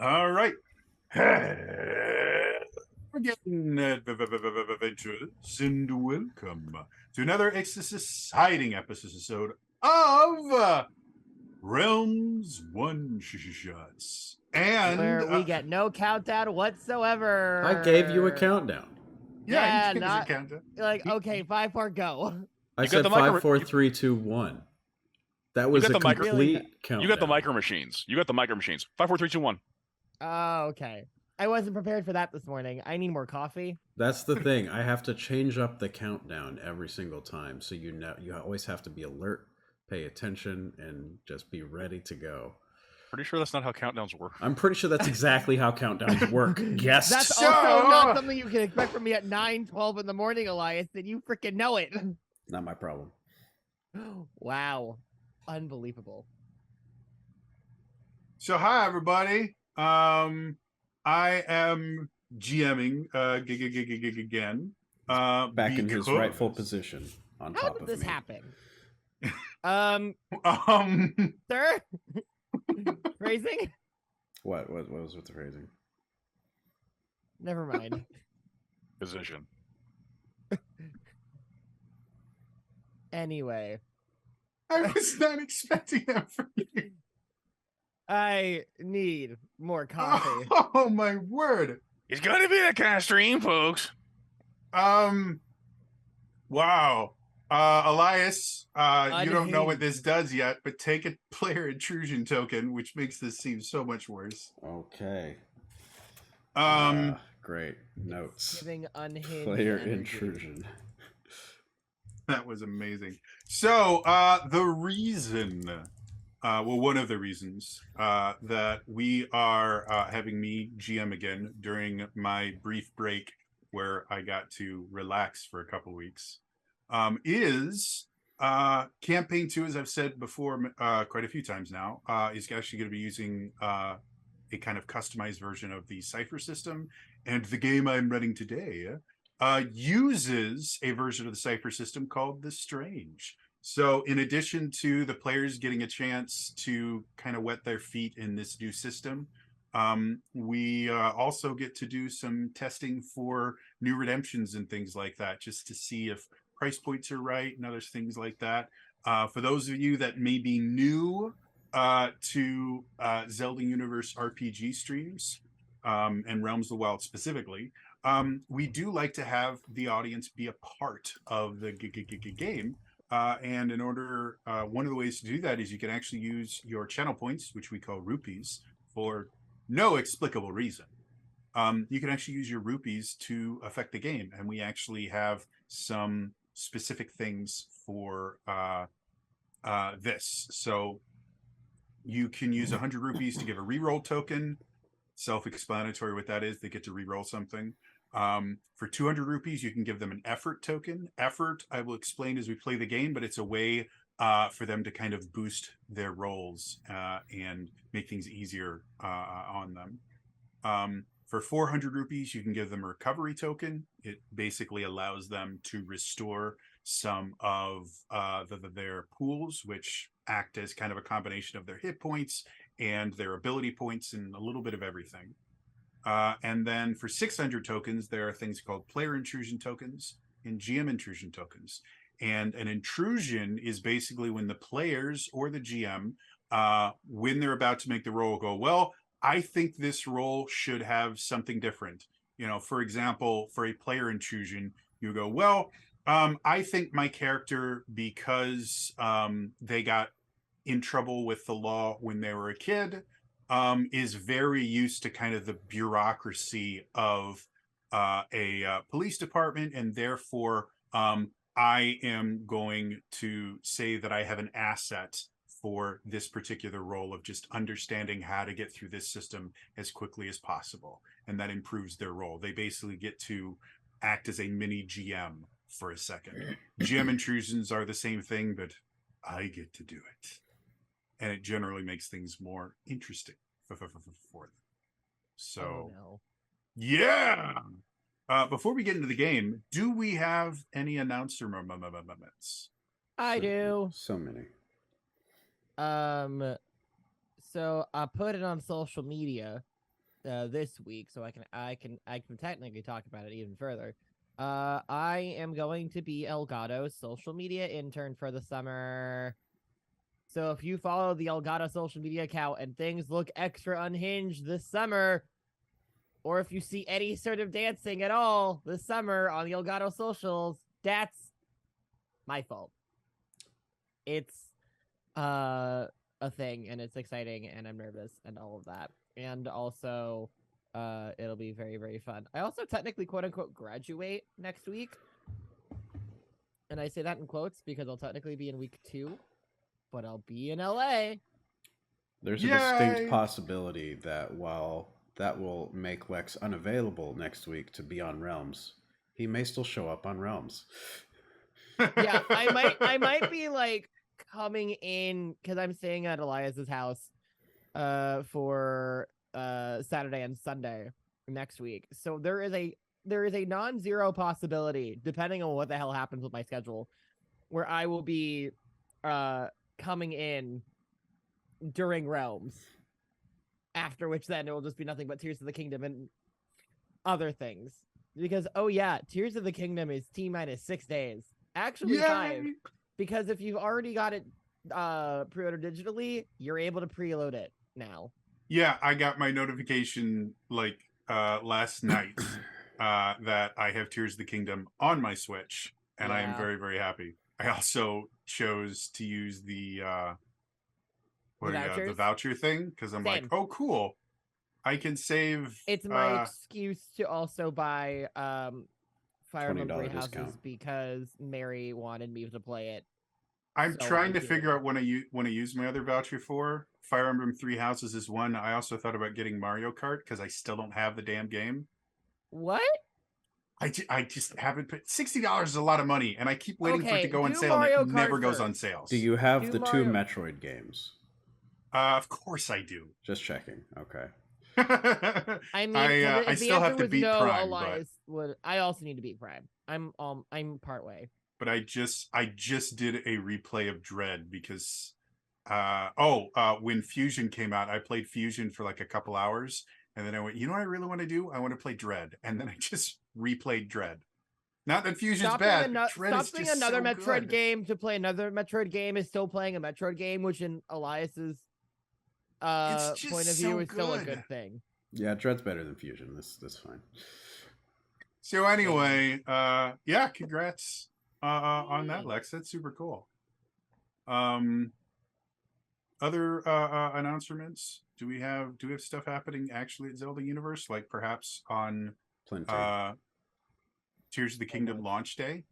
All right. Again, adventurers, and welcome to another exciting episode of Realms One Shots. And where we get no countdown whatsoever. I gave you a countdown. yeah, Yeah, not countdown. like okay, 5, 4, go. I said 5, 4, 3, 2, 1. That was a complete countdown. You got the micro machines. 5, 4, 3, 2, 1. Oh, okay. I wasn't prepared for that this morning. I need more coffee. That's the thing. I have to change up the countdown every single time, so you always have to be alert, pay attention, and just be ready to go. Pretty sure that's not how countdowns work. I'm pretty sure that's exactly how countdowns work. Yes. That's also not something you can expect from me at 9:12 in the morning, Elias. And you freaking know it. Not my problem. Wow, unbelievable. So, hi everybody. I am GMing again. Back in his rightful position on top of me. How did this happen? Sir? Phrasing? What was with the phrasing? Never mind. Position. Anyway. I was not expecting that from you. I need more coffee. Oh my word. It's gonna be that kind of stream, folks. Wow. Elias, you don't know what this does yet, but take a player intrusion token, which makes this seem so much worse. Okay. Great. Notes. Giving unhinged Player energy. intrusion. That was amazing. So, the reason, one of the reasons that we are having me GM again during my brief break where I got to relax for a couple weeks is Campaign 2, as I've said before quite a few times now, is actually going to be using a kind of customized version of the Cypher System. And the game I'm running today uses a version of the Cypher System called The Strange. So in addition to the players getting a chance to kind of wet their feet in this new system, we also get to do some testing for new redemptions and things like that, just to see if price points are right and other things like that. For those of you that may be new to Zelda Universe RPG streams, and Realms of the Wild specifically, we do like to have the audience be a part of the game. And in order, one of the ways to do that is you can actually use your channel points, which we call rupees, for no explicable reason. You can actually use your rupees to affect the game. And we actually have some specific things for this. So you can use 100 rupees to give a reroll token. Self-explanatory what that is. They get to reroll something. For 200 rupees, you can give them an effort token. Effort, I will explain as we play the game, but it's a way for them to kind of boost their rolls and make things easier on them. For 400 rupees, you can give them a recovery token. It basically allows them to restore some of their pools, which act as kind of a combination of their hit points and their ability points and a little bit of everything. And then for 600 tokens, there are things called player intrusion tokens and GM intrusion tokens. And an intrusion is basically when the players or the GM, when they're about to make the roll, go, well, I think this roll should have something different. You know, for example, for a player intrusion, you go, well, I think my character, because they got in trouble with the law when they were a kid, is very used to kind of the bureaucracy of a police department, and therefore I am going to say that I have an asset for this particular role of just understanding how to get through this system as quickly as possible, and that improves their role. They basically get to act as a mini GM for a second. GM intrusions are the same thing, but I get to do it. And it generally makes things more interesting for them. So, yeah. Before we get into the game, do we have any announcer moments? I do. So many. So I put it on social media. this week, so I can technically talk about it even further. I am going to be Elgato's social media intern for the summer. So if you follow the Elgato social media account and things look extra unhinged this summer, or if you see any sort of dancing at all this summer on the Elgato socials, that's my fault. It's a thing, and it's exciting, and I'm nervous, and all of that. And also, it'll be very, very fun. I also technically, quote unquote, graduate next week. And I say that in quotes because I'll technically be in week 2, but I'll be in LA. There's a Yay! distinct possibility that while that will make Lex unavailable next week to be on Realms, he may still show up on Realms. Yeah, I might be like coming in because I'm staying at Elias's house for Saturday and Sunday next week. So there is a non-zero possibility, depending on what the hell happens with my schedule, where I will be coming in during Realms. After which then it will just be nothing but Tears of the Kingdom and other things. Because oh yeah, Tears of the Kingdom is T-minus 6 days. Actually 5. Because if you've already got it pre-ordered digitally, you're able to preload it now. Yeah, I got my notification like last night that I have Tears of the Kingdom on my Switch, and I am Yeah. very, very happy. I also chose to use the vouchers? voucher thing because I'm like, Same. oh, cool, I can save. It's my excuse to also buy Fire Emblem $20 Three Houses discount. because Mary wanted me to play it. I'm So trying I to did. figure out when I want to use my other voucher for. Fire Emblem Three Houses is one. I also thought about getting Mario Kart because I still don't have the damn game. What? I just haven't put $60 is a lot of money, and I keep waiting for it to Okay, go on do sale, Mario and it never Kart goes on first. sales. Do you have Do the Mario- 2 Metroid games? Of course I do. Just checking. Okay. I mean, I if the still have answer to was beat no, Prime, Elias would. I also need to beat Prime. I'm part way. but I just did a replay of Dread because when Fusion came out, I played Fusion for like a couple hours, and then I went, you know what I really want to do? I want to play Dread, and then I just replayed Dread. Not that Fusion's bad. But Dread is Stopping just another so Metroid good. game to play another Metroid game is still playing a Metroid game, which in Elias's It's just point of so view is still a good. good thing. Yeah, Dread's better than Fusion. That's fine. So anyway, yeah, congrats on that, Lex. That's super cool. Other announcements? Do we have stuff happening actually at Zelda Universe, like perhaps on Plenty. Tears of the Kingdom launch day?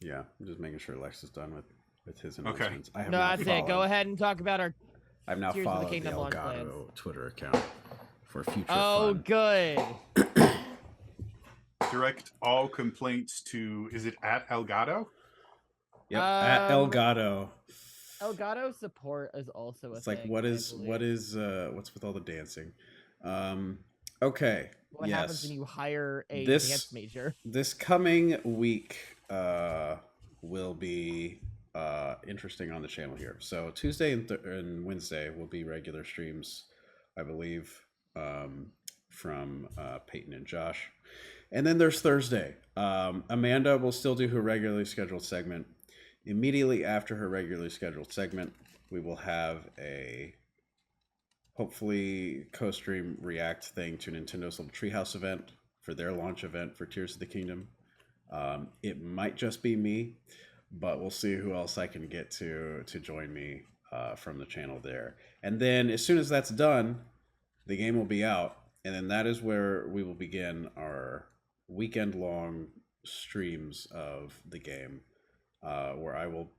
Yeah, I'm just making sure Lex is done with his announcements. I have No, now that's it. Go followed- ahead and talk about our. I've now Tears of the followed the Kingdom launch Elgato Twitter account for future Oh, fun. good. Direct all complaints to, is it at Elgato? Yep, at Um, Elgato. Elgato support is also a It's thing. like I believe. what's with all the dancing? Okay. What yes. happens when you hire a This- dance major? This coming week will be interesting on the channel here. So Tuesday and Wednesday will be regular streams, I believe, from Peyton and Josh. And then there's Thursday. Amanda will still do her regularly scheduled segment. Immediately after her regularly scheduled segment, we will have a hopefully co-stream react thing to Nintendo's little Treehouse event for their launch event for Tears of the Kingdom. It might just be me, but we'll see who else I can get to join me from the channel there. And then as soon as that's done, the game will be out, and then that is where we will begin our weekend-long streams of the game, where I will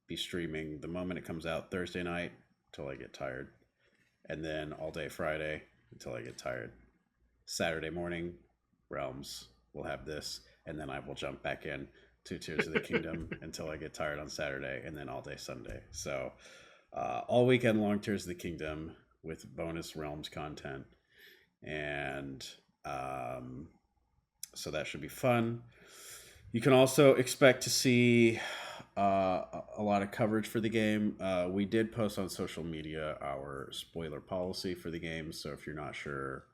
be streaming the moment it comes out Thursday night until I get tired, and then all day Friday until I get tired. Saturday morning, Realms will have this, and then I will jump back in to Tears of the Kingdom until I get tired on Saturday, and then all day Sunday. So all weekend long Tears of the Kingdom with bonus Realms content, and so that should be fun. You can also expect to see a lot of coverage for the game. We did post on social media our spoiler policy for the game, so if you're not sure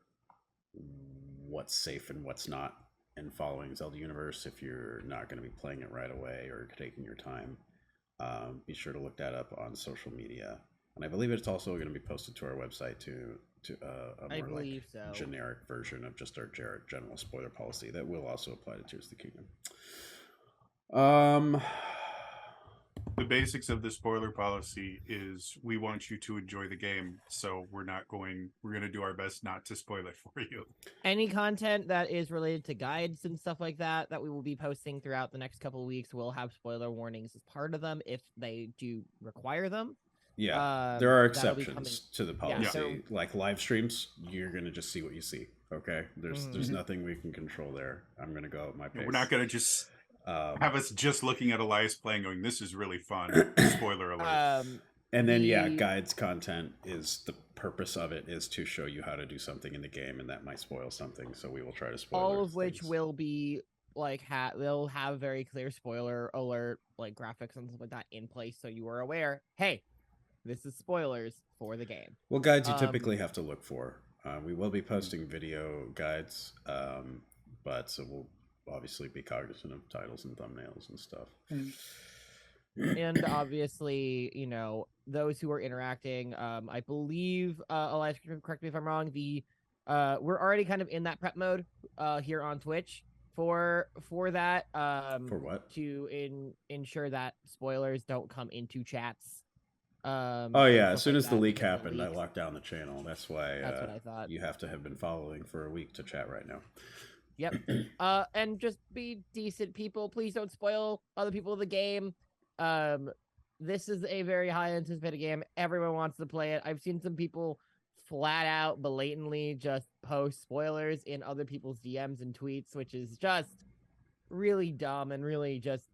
what's safe and what's not in following Zelda Universe. If you're not going to be playing it right away or taking your time, be sure to look that up on social media. And I believe it's also going to be posted to our website to a I more believe so. generic version of just our general spoiler policy that will also apply to Tears of the Kingdom. The basics of the spoiler policy is we want you to enjoy the game, so we're going to do our best not to spoil it for you. Any content that is related to guides and stuff like that we will be posting throughout the next couple of weeks will have spoiler warnings as part of them if they do require them. Yeah, there are that'll be exceptions coming- to the Yeah, policy. so- Like live streams, you're gonna just see what you see. Okay, there's Mhm. nothing we can control there. I'm gonna go at my pace. We're not going to just have us just looking at Elias playing, going, "This is really fun." Spoiler alert. And then yeah, the- guides content is the purpose of it is to show you how to do something in the game, and that might spoil something. So we will try to spoil all of which things. will be like they'll have very clear spoiler alert like graphics and stuff like that in place, so you are aware. Hey, this is spoilers for the game. Well, guides you typically have to look for. We will be posting video guides, but so we'll obviously be cognizant of titles and thumbnails and stuff. And obviously, you know, those who are interacting, I believe, Elias, correct me if I'm wrong, we're already kind of in that prep mode here on Twitch for that. For what? To ensure that spoilers don't come into chats. Oh and yeah, as stuff soon like as the that leak because of happened, I leaks. locked down the channel. That's why That's what I thought. you have to have been following for a week to chat right now. Yep. And just be decent people. Please don't spoil other people of the game. This is a very high anticipated game. Everyone wants to play it. I've seen some people flat out blatantly just post spoilers in other people's DMs and tweets, which is just really dumb and really just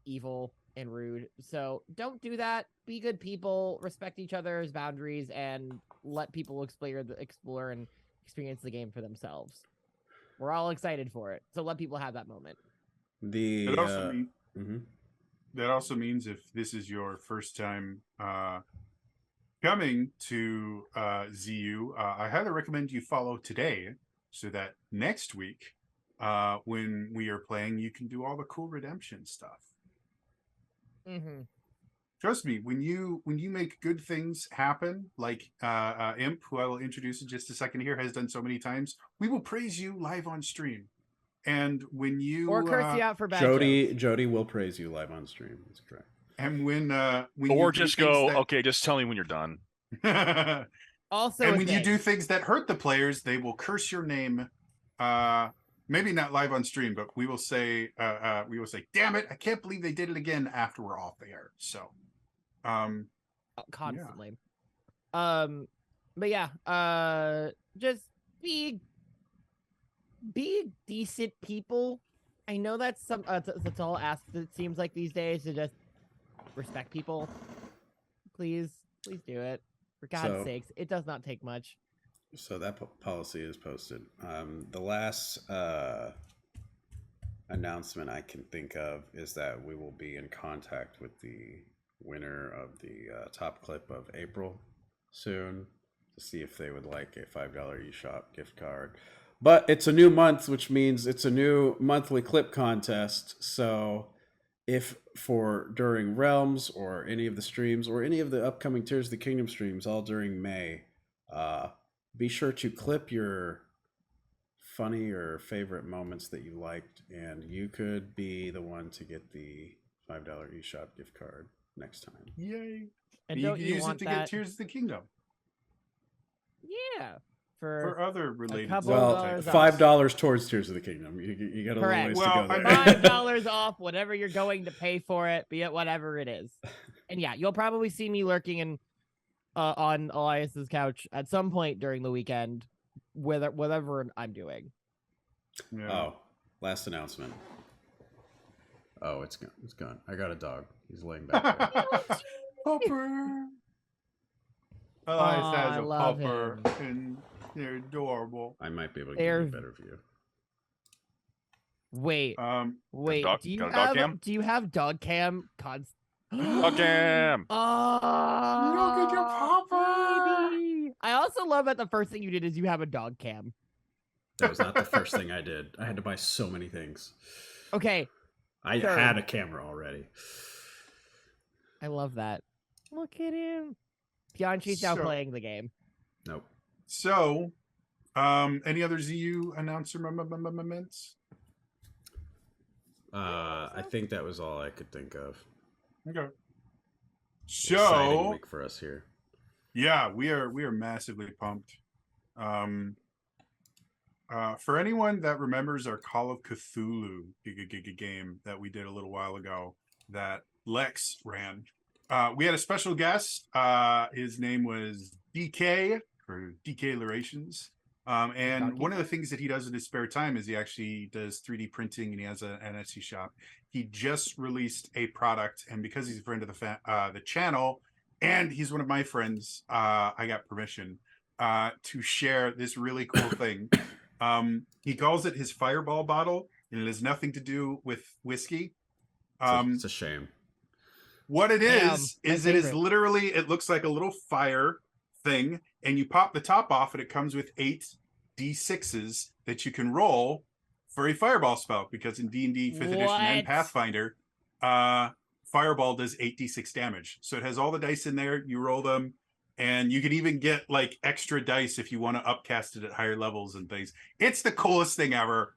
evil and rude. So don't do that. Be good people, respect each other's boundaries, and let people explore and experience the game for themselves. We're all excited for it, so let people have that moment. The That also means if this is your first time coming to ZU, I highly recommend you follow today, so that next week, when we are playing, you can do all the cool redemption stuff. Mm-hmm. Trust me, when you make good things happen, like Imp, who I will introduce in just a second here, has done so many times, we will praise you live on stream. And when you Or curse you out for bad jokes. Jody will praise you live on stream. That's correct. And when Or you just do go, things okay, just tell me when you're done. that... Also, and a when you thing. do things that hurt the players, they will curse your name. Maybe not live on stream, but we will say, "Damn it! I can't believe they did it again." After we're off the air, so constantly. But yeah, just be decent people. I know that's that's all asked. It seems like these days to just respect people. Please do it for God's sakes. It does not take much. So that policy is posted. The last announcement I can think of is that we will be in contact with the winner of the top clip of April soon to see if they would like a $5 eShop gift card. But it's a new month, which means it's a new monthly clip contest. So if during Realms or any of the streams or any of the upcoming Tears of the Kingdom streams, all during May, be sure to clip your funny or favorite moments that you liked, and you could be the one to get the $5 eShop gift card next time. yay! And You don't can you use want it to that? get Tears of the Kingdom Yeah. for other related. couple Zelda Well, dollars type off. $5 towards Tears of the Kingdom. You got a Correct. little ways Well, to go I there. mean- $5 off whatever you're going to pay for it, be it whatever it is. And yeah, you'll probably see me lurking in on Elias's couch at some point during the weekend, whatever I'm doing. Yeah. Oh, last announcement. Oh, it's gone. It's gone. I got a dog. He's laying back there. Pupper. Elias Aw, has I a love pupper, him. and they're adorable. I might be able to They're- give you a better view. Wait, Got dog- do you got a dog cam? do you have dog cam? Okay. Oh, Look at your pupper. baby. I also love that the first thing you did is you have a dog cam. That was not the first thing I did. I had to buy so many things. Okay, I Sure. had a camera already. I love that. Look at him. Pianchi's now So- playing the game. Nope. So, any other ZU announcements? I think that was all I could think of. Okay. Exciting So, week for us here. yeah, we are massively pumped. For anyone that remembers our Call of Cthulhu game that we did a little while ago that Lex ran, we had a special guest. His name was DK or DK Larations. And Donkey one of the Kong? things that he does in his spare time is he actually does 3D printing and he has an Etsy shop. He just released a product, and because he's a friend of the channel and he's one of my friends, I got permission to share this really cool thing. He calls it his Fireball bottle, and it has nothing to do with whiskey. It's a shame. What it Damn, is my it is favorite. literally, it looks like a little fire thing, and you pop the top off, and it comes with 8 D6s that you can roll for a fireball spell. Because in D&D 5th edition and What? Pathfinder, fireball does 8d6 damage. So it has all the dice in there. You roll them, and you can even get like extra dice if you want to upcast it at higher levels and things. It's the coolest thing ever.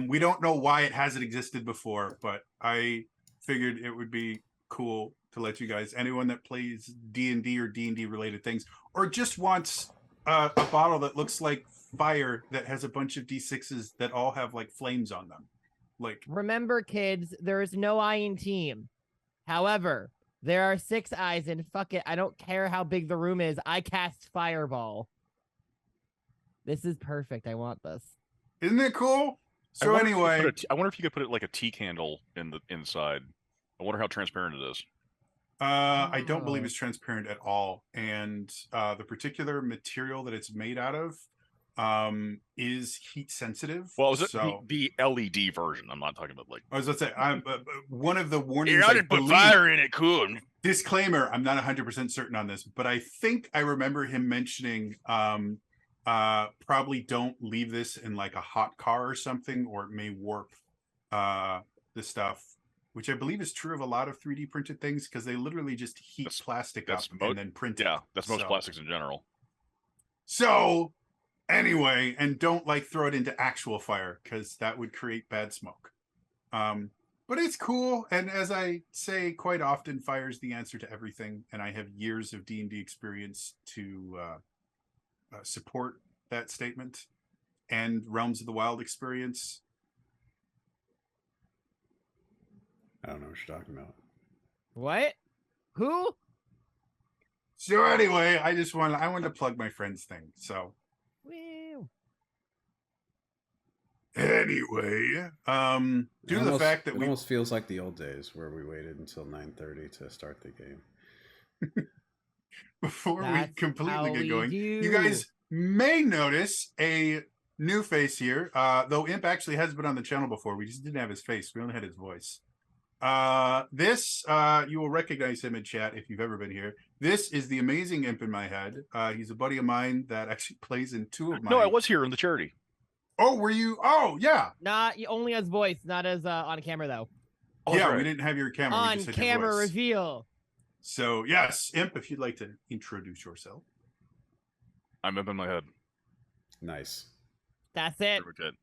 We don't know why it hasn't existed before, but I figured it would be cool to let you guys, anyone that plays D&D or D&D related things, or just wants a bottle that looks like fire that has a bunch of D6s that all have like flames on them. Like, Remember, kids, there is no I in team. However, there are 6 eyes, and fuck it, I don't care how big the room is. I cast Fireball. This is perfect. I want this. isn't it cool? I So wonder if you could anyway, put I wonder if you could put it like a tea candle in the inside. I wonder how transparent it is. I don't believe Oh. it's transparent at all, and the particular material that it's made out of is heat sensitive. Well, is it so? the LED version? I'm not talking about like. I was going to say, one of the warnings. Yeah, I didn't put believe- fire in it, cool. Disclaimer: I'm not 100% certain on this, but I think I remember him mentioning, probably don't leave this in like a hot car or something, or it may warp the stuff. Which I believe is true of a lot of 3D printed things, because they literally just heat plastic up and then print it. Yeah, that's most So- plastics in general. So anyway, and don't like throw it into actual fire, because that would create bad smoke. But it's cool, and as I say quite often, fire is the answer to everything, and I have years of D&D experience to support that statement, and Realms of the Wild experience. I don't know what you're talking about. What? Who? So anyway, I wanted to plug my friend's thing. So Woo. anyway, due to the fact that it we almost feels like the old days where we waited until 9:30 to start the game. before we That's completely how get we going, do. you guys may notice a new face here. Though Imp actually has been on the channel before, we just didn't have his face. We only had his voice. This you will recognize him in chat if you've ever been here. This is the amazing Imp in my head. He's a buddy of mine that actually plays in 2 of my. No, I was here in the charity. Oh, were you? Oh, yeah. Not only as voice, not as on camera though. Oh, Yeah, that's right. we didn't have your camera. We On just had your camera voice. reveal. So yes, Imp, if you'd like to introduce yourself. I'm up in my head. Nice. That's it. Pretty much it.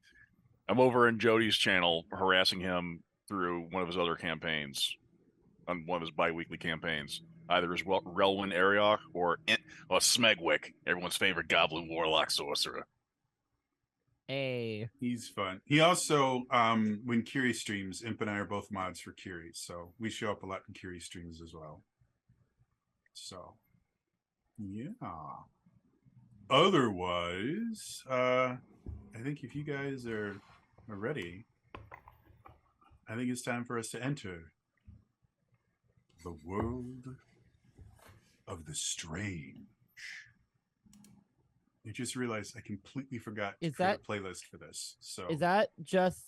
I'm over in Jody's channel harassing him through one of his other campaigns, on one of his bi-weekly campaigns. Either as Relwyn Ariok or Smegwick, everyone's favorite Goblin Warlock Sorcerer. Hey. He's fun. He also, when Kiri streams, Imp and I are both mods for Kiri, so we show up a lot in Kiri streams as well. So, yeah. Otherwise, I think if you guys are ready, I think it's time for us to enter the world of the strange. I just realized I completely forgot to Is create that- a playlist for this. So Is that just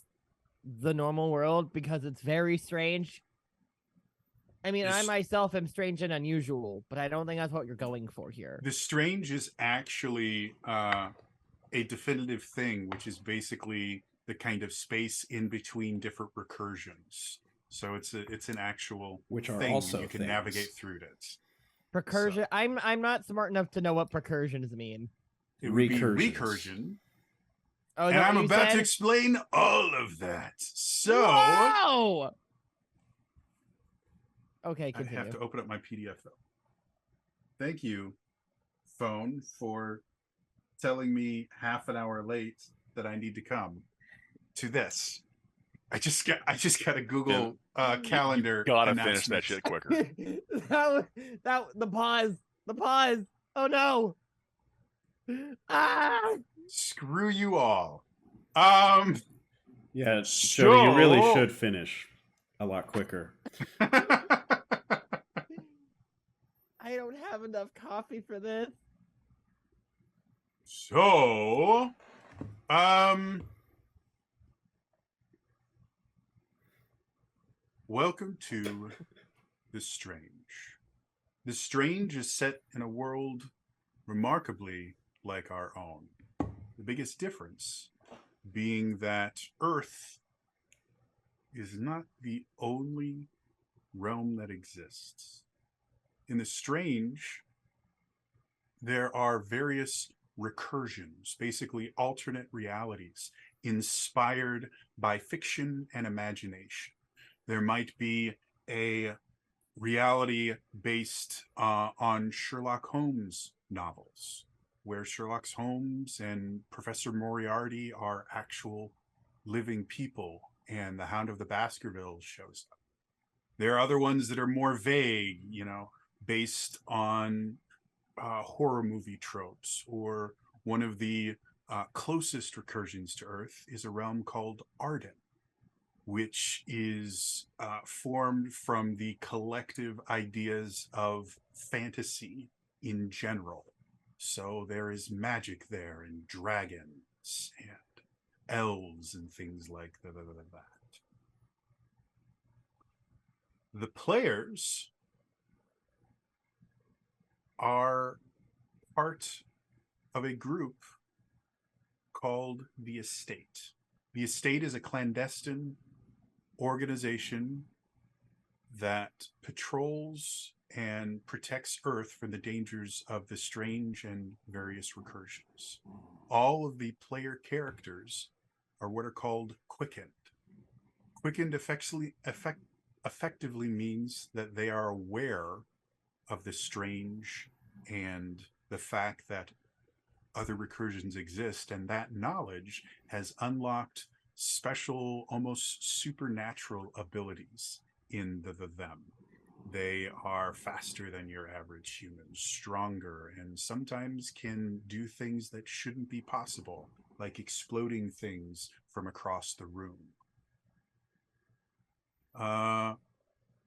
the normal world? Because it's very strange. I mean, I This- myself am strange and unusual, but I don't think that's what you're going for here. the strange is actually a definitive thing, which is basically the kind of space in between different recursions. So it's an actual Which are thing, also and you can things. navigate through it. Precursion. So- I'm not smart enough to know what precursions mean. It would be Recursions. recursion. Oh, is And that I'm what you about to said? explain all of that. So Wow! Okay, I continue. have to open up my PDF though. Thank you, phone, for telling me half an hour late that I need to come to this. I just got a Google calendar. You gotta finish that announcement. shit quicker. The pause. Oh no! Ah! Screw you all. Yeah, Jody, you really So- should finish a lot quicker. I don't have enough coffee for this. So, welcome to The Strange. The Strange is set in a world remarkably like our own. The biggest difference being that Earth is not the only realm that exists. In The Strange, there are various recursions, basically alternate realities, inspired by fiction and imagination. There might be a reality based on Sherlock Holmes novels, where Sherlock Holmes and Professor Moriarty are actual living people, and the Hound of the Baskervilles shows up. There are other ones that are more vague, based on horror movie tropes, or one of the closest recursions to Earth is a realm called Arden, which is formed from the collective ideas of fantasy in general. So there is magic there, and dragons and elves and things like that. The players are part of a group called the Estate. The Estate is a clandestine organization that patrols and protects Earth from the dangers of the strange and various recursions. All of the player characters are what are called quickened. Quickened effectively means that they are aware of the strange and the fact that other recursions exist, and that knowledge has unlocked special, almost supernatural abilities in them. They are faster than your average human, stronger, and sometimes can do things that shouldn't be possible, like exploding things from across the room.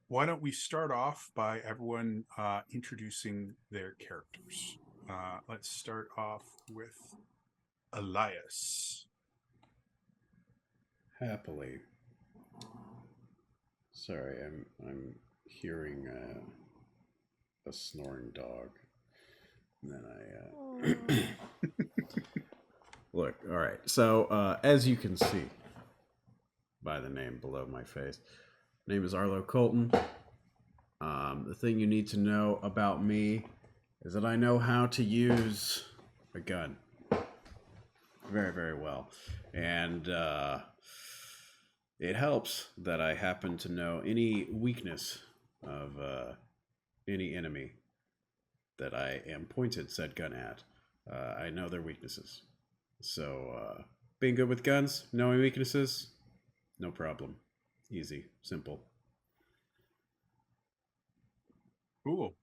Why don't we start off by everyone introducing their characters? Let's start off with Elias. Happily. Sorry, I'm hearing a snoring dog. And then look. All right. So as you can see by the name below my face, my name is Arlo Colton. The thing you need to know about me is that I know how to use a gun very, very well, and it helps that I happen to know any weakness of any enemy that I am pointed said gun at. I know their weaknesses. So being good with guns, knowing weaknesses, no problem. Easy, simple. Cool.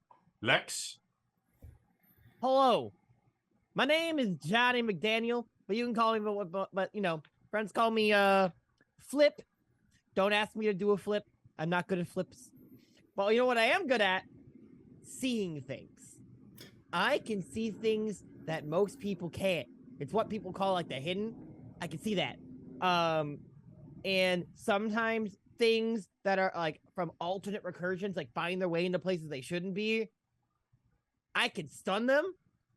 Lex. Hello, my name is Johnny McDaniel, but you can call me, but friends call me Flip. Don't ask me to do a flip. I'm not good at flips. But you know what I am good at? Seeing things. I can see things that most people can't. It's what people call like the hidden. I can see that. And sometimes things that are like from alternate recursions, like find their way into places they shouldn't be, I can stun them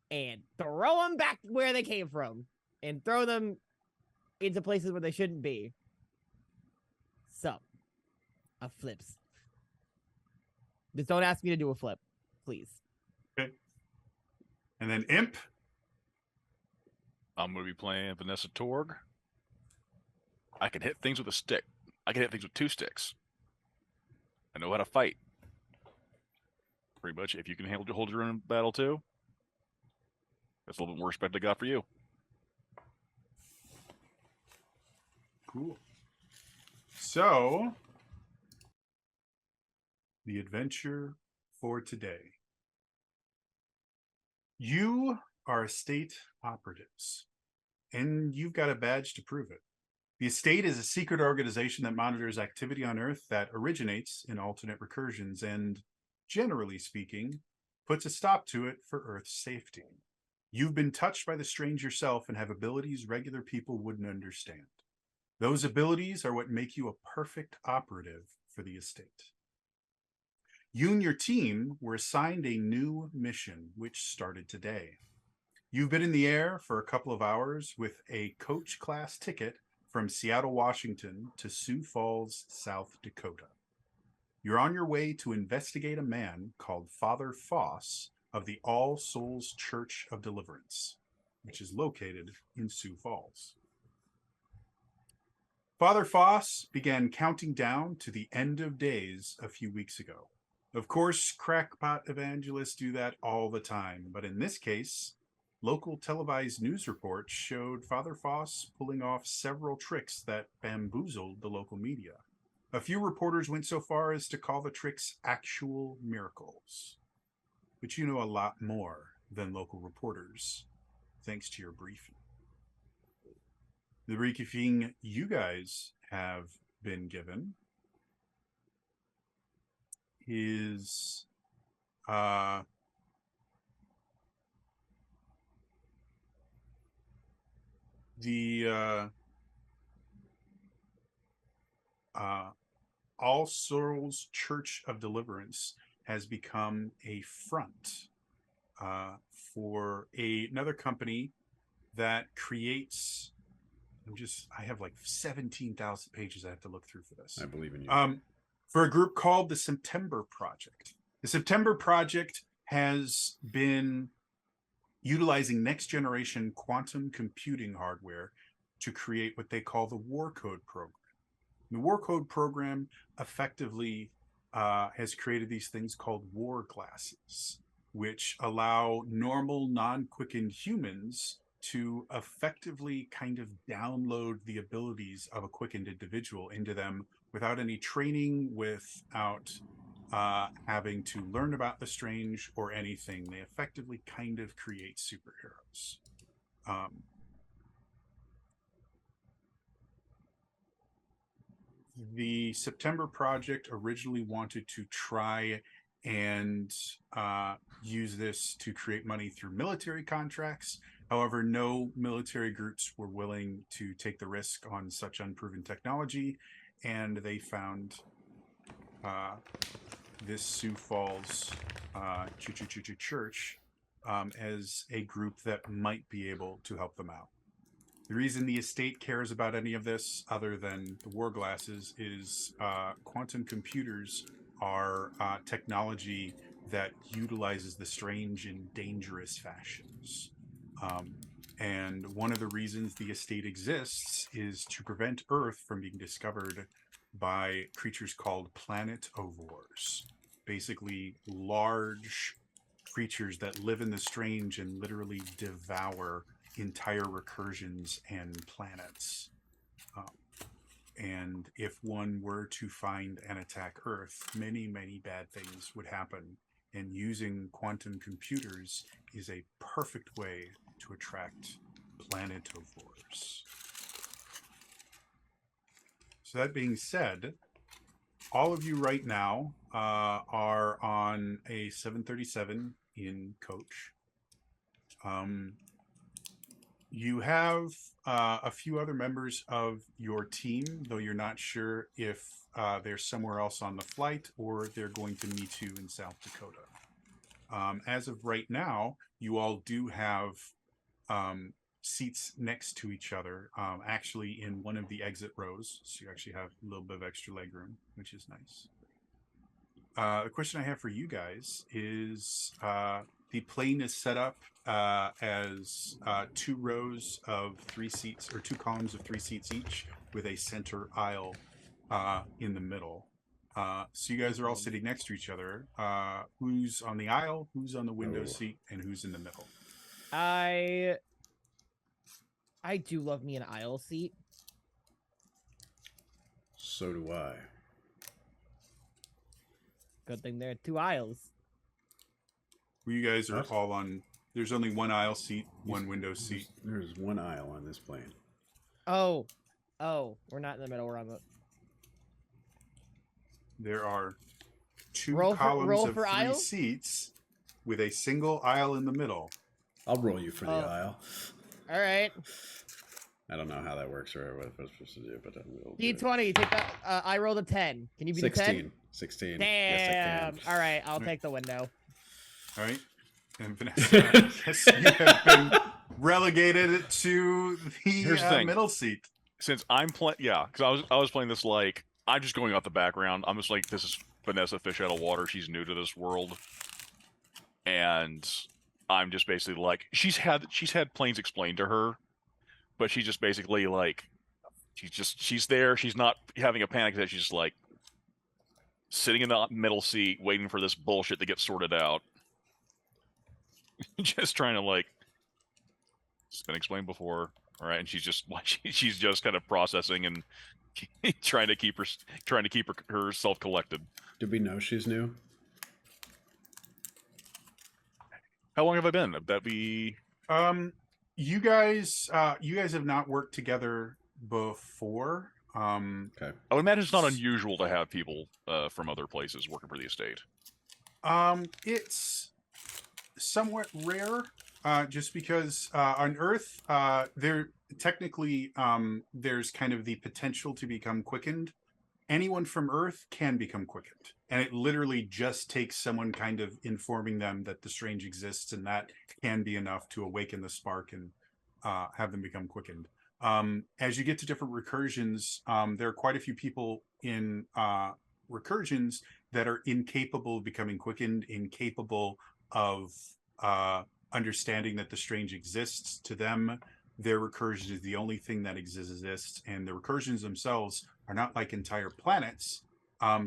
and throw them back where they came from. and throw them into places where they shouldn't be. So, a flips. Just don't ask me to do a flip, please. Okay. And then Imp. I'm going to be playing Vanessa Torg. I can hit things with a stick. I can hit things with 2 sticks. I know how to fight. Pretty much, if you can hold your own battle too, that's a little bit more respect I got for you. Cool. So, the adventure for today. You are estate operatives, and you've got a badge to prove it. The estate is a secret organization that monitors activity on Earth that originates in alternate recursions and, generally speaking, puts a stop to it for Earth's safety. You've been touched by the strange yourself and have abilities regular people wouldn't understand. Those abilities are what make you a perfect operative for the estate. You and your team were assigned a new mission, which started today. You've been in the air for a couple of hours with a coach class ticket from Seattle, Washington to Sioux Falls, South Dakota. You're on your way to investigate a man called Father Foss of the All Souls Church of Deliverance, which is located in Sioux Falls. Father Foss began counting down to the end of days a few weeks ago. Of course, crackpot evangelists do that all the time, but in this case, local televised news reports showed Father Foss pulling off several tricks that bamboozled the local media. A few reporters went so far as to call the tricks actual miracles. But you know a lot more than local reporters, thanks to your briefing. The briefing you guys have been given is the All Souls Church of Deliverance has become a front for another company that creates. I have like 17,000 pages I have to look through for this. I believe in you. For a group called the September Project. The September Project has been utilizing next generation quantum computing hardware to create what they call the War Code program. The War Code program effectively has created these things called war glasses, which allow normal, non-quickened humans to effectively kind of download the abilities of a quickened individual into them without any training, without having to learn about the strange or anything. They effectively kind of create superheroes. The September Project originally wanted to try and use this to create money through military contracts. However, no military groups were willing to take the risk on such unproven technology, and they found this Sioux Falls Church as a group that might be able to help them out. The reason the estate cares about any of this, other than the war glasses, is quantum computers are technology that utilizes the strange in dangerous fashions. And one of the reasons the estate exists is to prevent Earth from being discovered by creatures called planetovores. Basically, large creatures that live in the strange and literally devour entire recursions and planets. And if one were to find and attack Earth, many, many bad things would happen. And using quantum computers is a perfect way to attract planetovores. So that being said, all of you right now are on a 737 in coach. You have a few other members of your team, though you're not sure if they're somewhere else on the flight or they're going to meet you in South Dakota. As of right now, you all do have seats next to each other, actually in one of the exit rows. So you actually have a little bit of extra leg room, which is nice. The question I have for you guys is the plane is set up as 2 rows of 3 seats, or 2 columns of 3 seats each, with a center aisle in the middle. So you guys are all sitting next to each other. Who's on the aisle, who's on the window seat, and who's in the middle? I do love me an aisle seat. So do I. Good thing there are 2 aisles. You guys are What? all on. There's only 1 aisle seat, 1 window seat. There's 1 aisle on this plane. Oh, we're not in the middle. We're on the. There are 2 Roll columns of for 3 aisle? seats with a single aisle in the middle. I'll roll you for the Oh. aisle. All right. I don't know how that works or what I'm supposed to do, but I will. do it. D20. Take that. I rolled a 10. Can you be the 10? 16. 16. Yes, I Damn. can. All right. I'll take the window. All right. And Vanessa, yes, you have been relegated to Here's the the thing. middle seat. Since I'm playing, yeah, because I was playing this like I'm just going off the background. I'm just like, this is Vanessa fish out of water. She's new to this world, and I'm just basically like, she's had planes explained to her, but she's just basically like, she's there. She's not having a panic attack. She's just like sitting in the middle seat, waiting for this bullshit to get sorted out. Just trying to like, it's been explained before. All right, and she's just she's just kind of processing and trying to keep herself collected. Did we know she's new? How long have I been? That be You guys have not worked together before. Okay. I would imagine it's not unusual to have people from other places working for the estate. It's somewhat rare, just because on Earth, there technically there's kind of the potential to become quickened. Anyone from Earth can become quickened, and it literally just takes someone kind of informing them that the strange exists, and that can be enough to awaken the spark and have them become quickened. As you get to different recursions, there are quite a few people in recursions that are incapable of becoming quickened, incapable of understanding that the strange exists. To them, their recursion is the only thing that exists, and the recursions themselves are not like entire planets.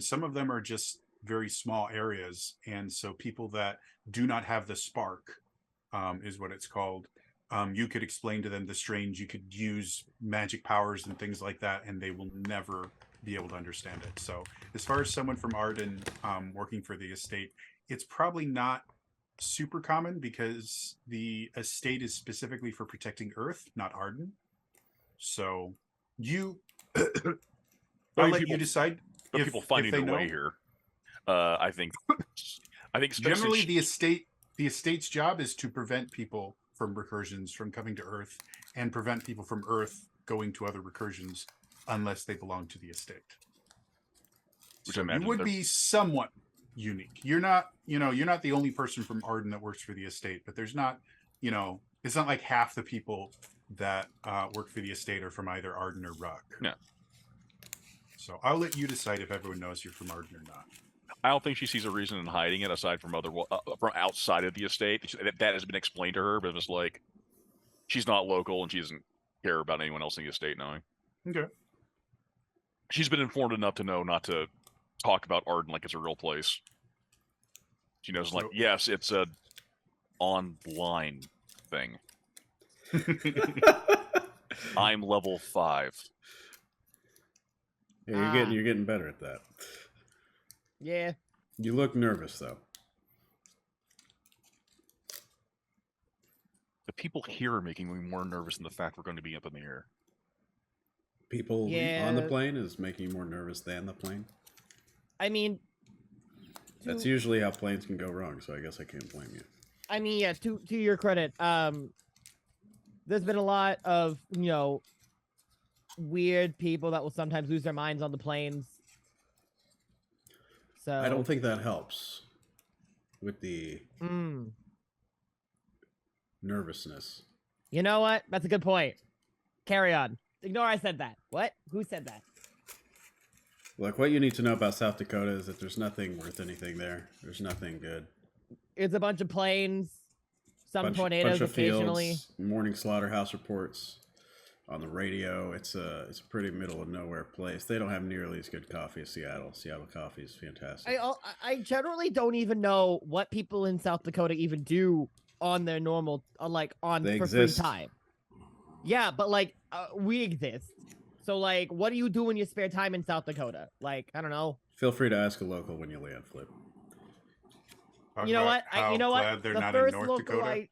Some of them are just very small areas, and so people that do not have the spark is what it's called. You could explain to them the strange, you could use magic powers and things like that, and they will never be able to understand it. So as far as someone from Arden working for the estate, it's probably not super common, because the estate is specifically for protecting Earth, not Arden. So you I'll let you decide. But if, people finding they their way know. here, I think Generally the estate's job is to prevent people from recursions from coming to Earth, and prevent people from Earth going to other recursions unless they belong to the estate. Which So I imagine you would they're- be somewhat unique. You're not the only person from Arden that works for the estate, but there's not, it's not like half the people that work for the estate are from either Arden or Ruck. Yeah. So I'll let you decide if everyone knows you're from Arden or not. I don't think she sees a reason in hiding it aside from from outside of the estate. That has been explained to her, but it's like she's not local and she doesn't care about anyone else in the estate knowing. Okay. She's been informed enough to know not to talk about Arden like it's a real place. She knows, like, So- yes, it's a online thing. I'm level 5. Yeah, you're getting better at that. Yeah. You look nervous though. The people here are making me more nervous than the fact we're going to be up in the air. People on the Yeah. plane is making you more nervous than the plane. I mean, That's to- usually how planes can go wrong, so I guess I can't blame you. I mean, yeah. To your credit, there's been a lot of weird people that will sometimes lose their minds on the planes. So I don't think that helps with the Mm, nervousness. You know what? That's a good point. Carry on. Ignore I said that. What? Who said that? Look, what you need to know about South Dakota is that there's nothing worth anything there. There's nothing good. It's a bunch of plains, some Bunch tornadoes of occasionally. fields, morning slaughterhouse reports on the radio. It's a pretty middle of nowhere place. They don't have nearly as good coffee as Seattle. Seattle coffee is fantastic. I generally don't even know what people in South Dakota even do on their normal, They for exist. free time. Yeah, but like we exist. So like, what do you do in your spare time in South Dakota? Like, I don't know. Feel free to ask a local when you land, Flip. Talk You know about what? how You know glad what? they're The not in first North local Dakota.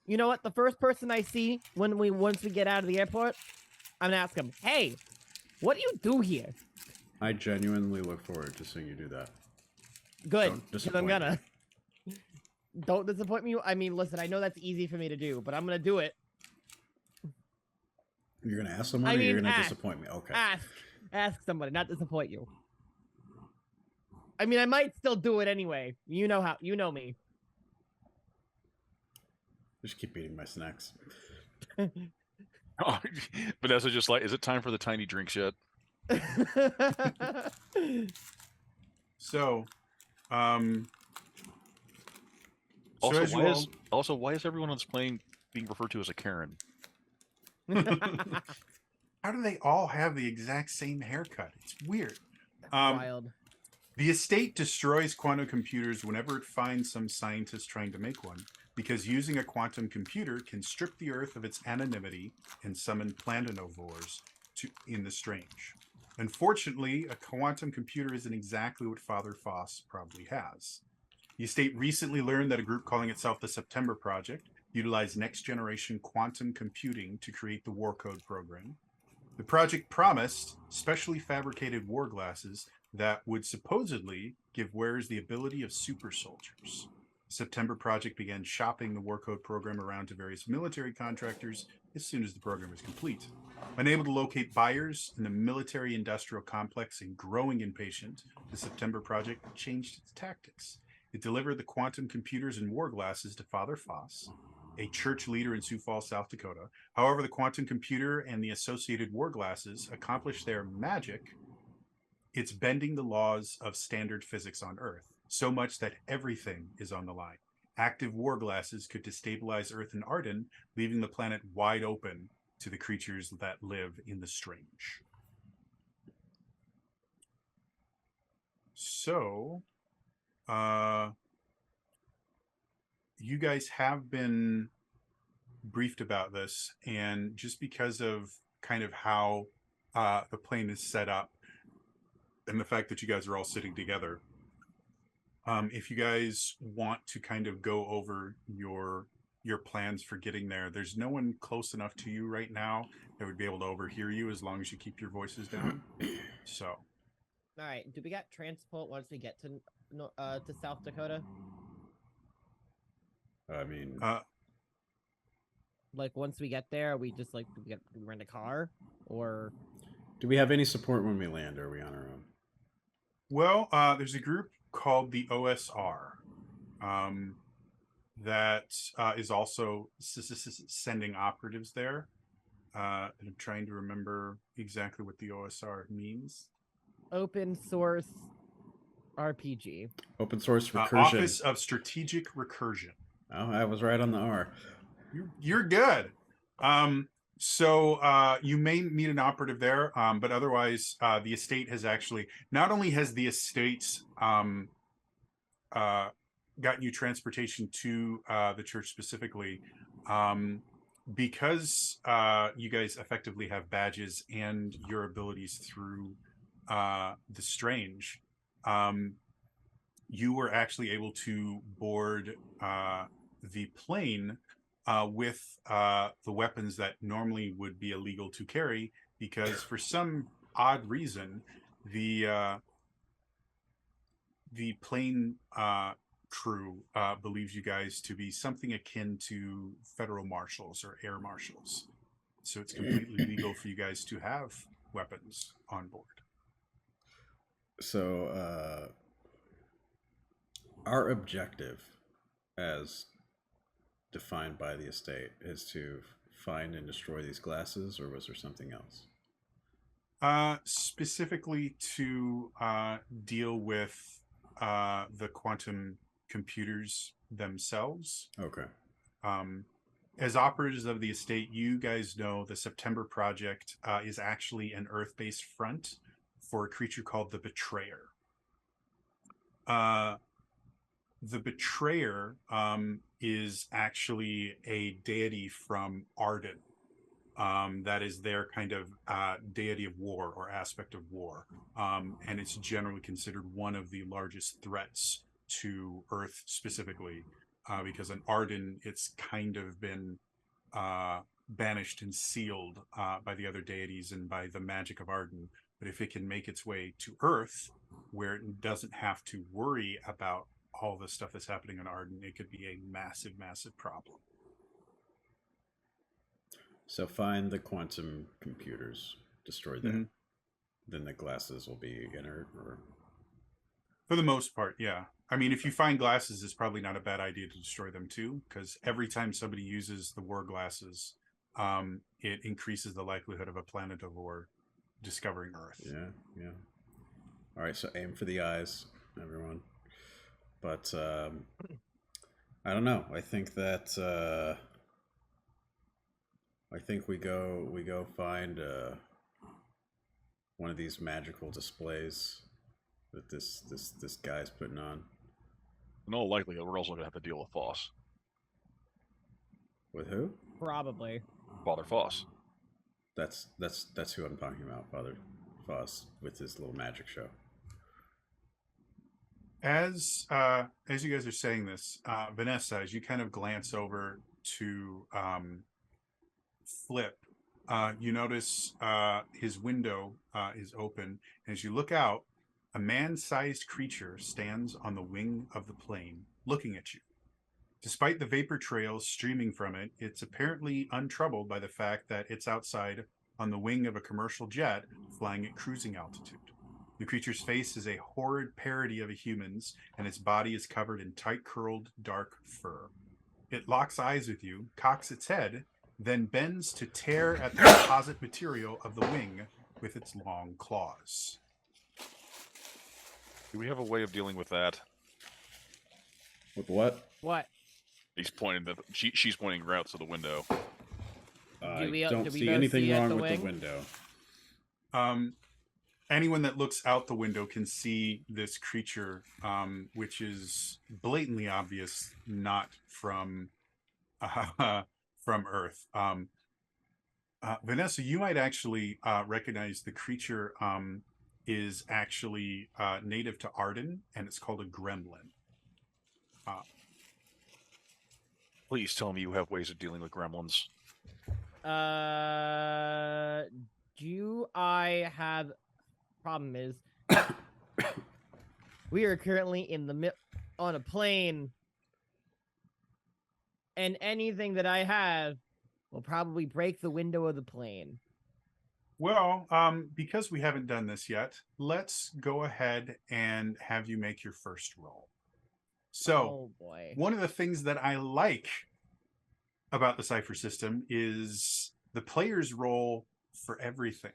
You know what? The first person I see once we get out of the airport, I'm gonna ask him, "Hey, what do you do here?" I genuinely look forward to seeing you do that. Good, Don't because disappoint I'm gonna. me. Don't disappoint me. I mean, listen, I know that's easy for me to do, but I'm gonna do it. You're gonna ask someone, I or mean, you're gonna ask. disappoint me. Okay. Ask somebody, not disappoint you. I mean, I might still do it anyway. You know me. Just keep eating my snacks. Vanessa just like, is it time for the tiny drinks yet? So, so Also, as you why is everyone on this plane being referred to as a Karen? how do they all have the exact same haircut? It's weird. Wild. The estate destroys quantum computers whenever it finds some scientist trying to make one, because using a quantum computer can strip the Earth of its anonymity and summon planetovores in the strange. Unfortunately, a quantum computer isn't exactly what Father Foss probably has. The estate recently learned that a group calling itself the September Project utilized next-generation quantum computing to create the War Code program. The project promised specially fabricated war glasses that would supposedly give wearers the ability of super soldiers. The September Project began shopping the War Code program around to various military contractors as soon as the program was complete. Unable to locate buyers in the military-industrial complex and growing impatient, the September Project changed its tactics. It delivered the quantum computers and war glasses to Father Foss, a church leader in Sioux Falls, South Dakota. However, the quantum computer and the associated war glasses accomplish their magic. It's bending the laws of standard physics on Earth, so much that everything is on the line. Active war glasses could destabilize Earth and Arden, leaving the planet wide open to the creatures that live in the strange. So, you guys have been briefed about this, and just because of kind of how the plane is set up and the fact that you guys are all sitting together, if you guys want to kind of go over your plans for getting there, there's no one close enough to you right now that would be able to overhear you as long as you keep your voices down. So, All right. Do we got transport once we get to South Dakota? I mean, Like once we get there, we just like do we rent a car or? do we have any support when we land, or are we on our own? well, there's a group called the OSR that is also sending operatives there. And I'm trying to remember exactly what the OSR means. Open source RPG. Open source recursion. Office of Strategic Recursion. Oh, I was right on the R. You're good. So you may meet an operative there, but otherwise, the estate has actually not only has the estate gotten you transportation to the church specifically, because you guys effectively have badges and your abilities through the strange. You were actually able to board the plane with the weapons that normally would be illegal to carry, because for some odd reason, the plane crew believes you guys to be something akin to federal marshals or air marshals. So it's completely legal for you guys to have weapons on board. So, our objective as defined by the estate is to find and destroy these glasses, or was there something else? Specifically to deal with the quantum computers themselves. Okay. As operators of the estate, you guys know the September Project is actually an Earth-based front for a creature called the Betrayer. The Betrayer is actually a deity from Arden. That is their kind of deity of war or aspect of war. And it's generally considered one of the largest threats to Earth specifically, because in Arden, it's kind of been banished and sealed by the other deities and by the magic of Arden. But if it can make its way to Earth, where it doesn't have to worry about all the stuff that's happening in Arden, it could be a massive, massive problem. So find the quantum computers, destroy them. Mm-hmm. Then the glasses will be inert, or For the most part, yeah. I mean, if you find glasses, it's probably not a bad idea to destroy them too, because every time somebody uses the war glasses, it increases the likelihood of a planetivore discovering Earth. yeah. All right, so aim for the eyes, everyone. But I don't know. I think that I think we go find one of these magical displays that this guy's putting on. In all likelihood, we're also going to have to deal with Foss. With who? Probably. Father Foss. That's who I'm talking about, Father Foss, with his little magic show. As you guys are saying this, Vanessa, as you kind of glance over to Flip, you notice his window is open. As you look out, a man-sized creature stands on the wing of the plane, looking at you. Despite the vapor trails streaming from it, it's apparently untroubled by the fact that it's outside on the wing of a commercial jet flying at cruising altitude. The creature's face is a horrid parody of a human's, and its body is covered in tight-curled, dark fur. It locks eyes with you, cocks its head, then bends to tear at the composite material of the wing with its long claws. Do we have a way of dealing with that? With what? What? He's pointing that she's pointing out to the window. I we don't see both anything see at wrong the with the wing? window. Anyone that looks out the window can see this creature, which is blatantly obvious not from Earth. Vanessa, you might actually recognize the creature is actually native to Arden, and it's called a gremlin. Please tell me you have ways of dealing with gremlins. Do I have... Problem is, we are currently in the on a plane, and anything that I have will probably break the window of the plane. Well, because we haven't done this yet, let's go ahead and have you make your first roll. So, Oh boy. one of the things that I like about the Cypher system is the players roll for everything.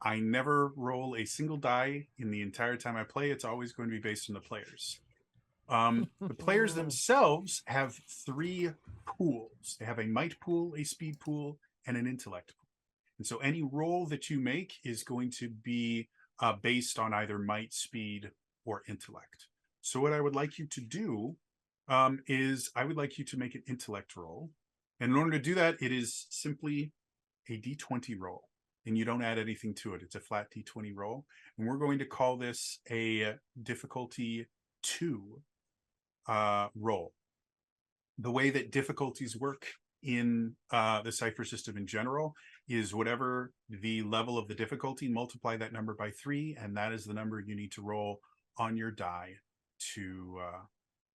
I never roll a single die in the entire time I play. It's always going to be based on the players. The players themselves have 3 pools. They have a might pool, a speed pool, and an intellect pool. And so any roll that you make is going to be based on either might, speed, or intellect. So what I would like you to do is I would like you to make an intellect roll. And in order to do that, it is simply a d20 roll. And you don't add anything to it. It's a flat d20 roll. And we're going to call this a difficulty 2 roll. The way that difficulties work in the Cypher system in general is whatever the level of the difficulty, multiply that number by 3, and that is the number you need to roll on your die to...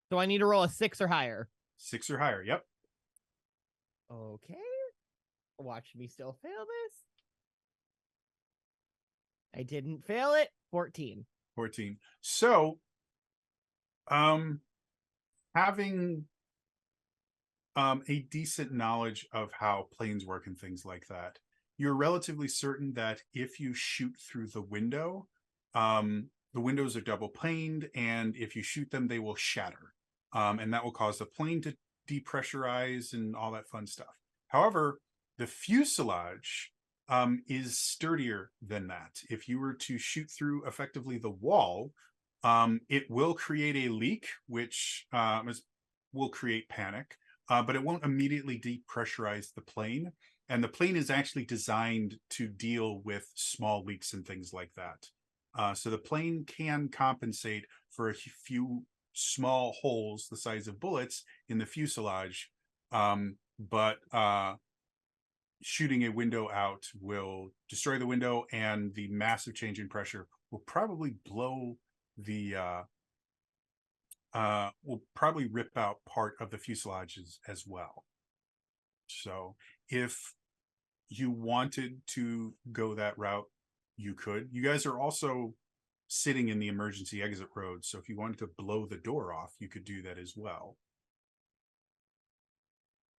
So I need to roll a 6 or higher. 6 or higher, yep. Okay. Watch me still fail this. I didn't fail it. 14. 14. So, having a decent knowledge of how planes work and things like that, you're relatively certain that if you shoot through the windows are double planed, and if you shoot them, they will shatter. And that will cause the plane to depressurize and all that fun stuff. However, the fuselage is sturdier than that. If you were to shoot through effectively the wall, it will create a leak, which will create panic, but it won't immediately depressurize the plane. And the plane is actually designed to deal with small leaks and things like that. So the plane can compensate for a few small holes the size of bullets in the fuselage, but shooting a window out will destroy the window, and the massive change in pressure will probably will probably rip out part of the fuselages as well. So if you wanted to go that route, you could. You guys are also sitting in the emergency exit road, so if you wanted to blow the door off, you could do that as well.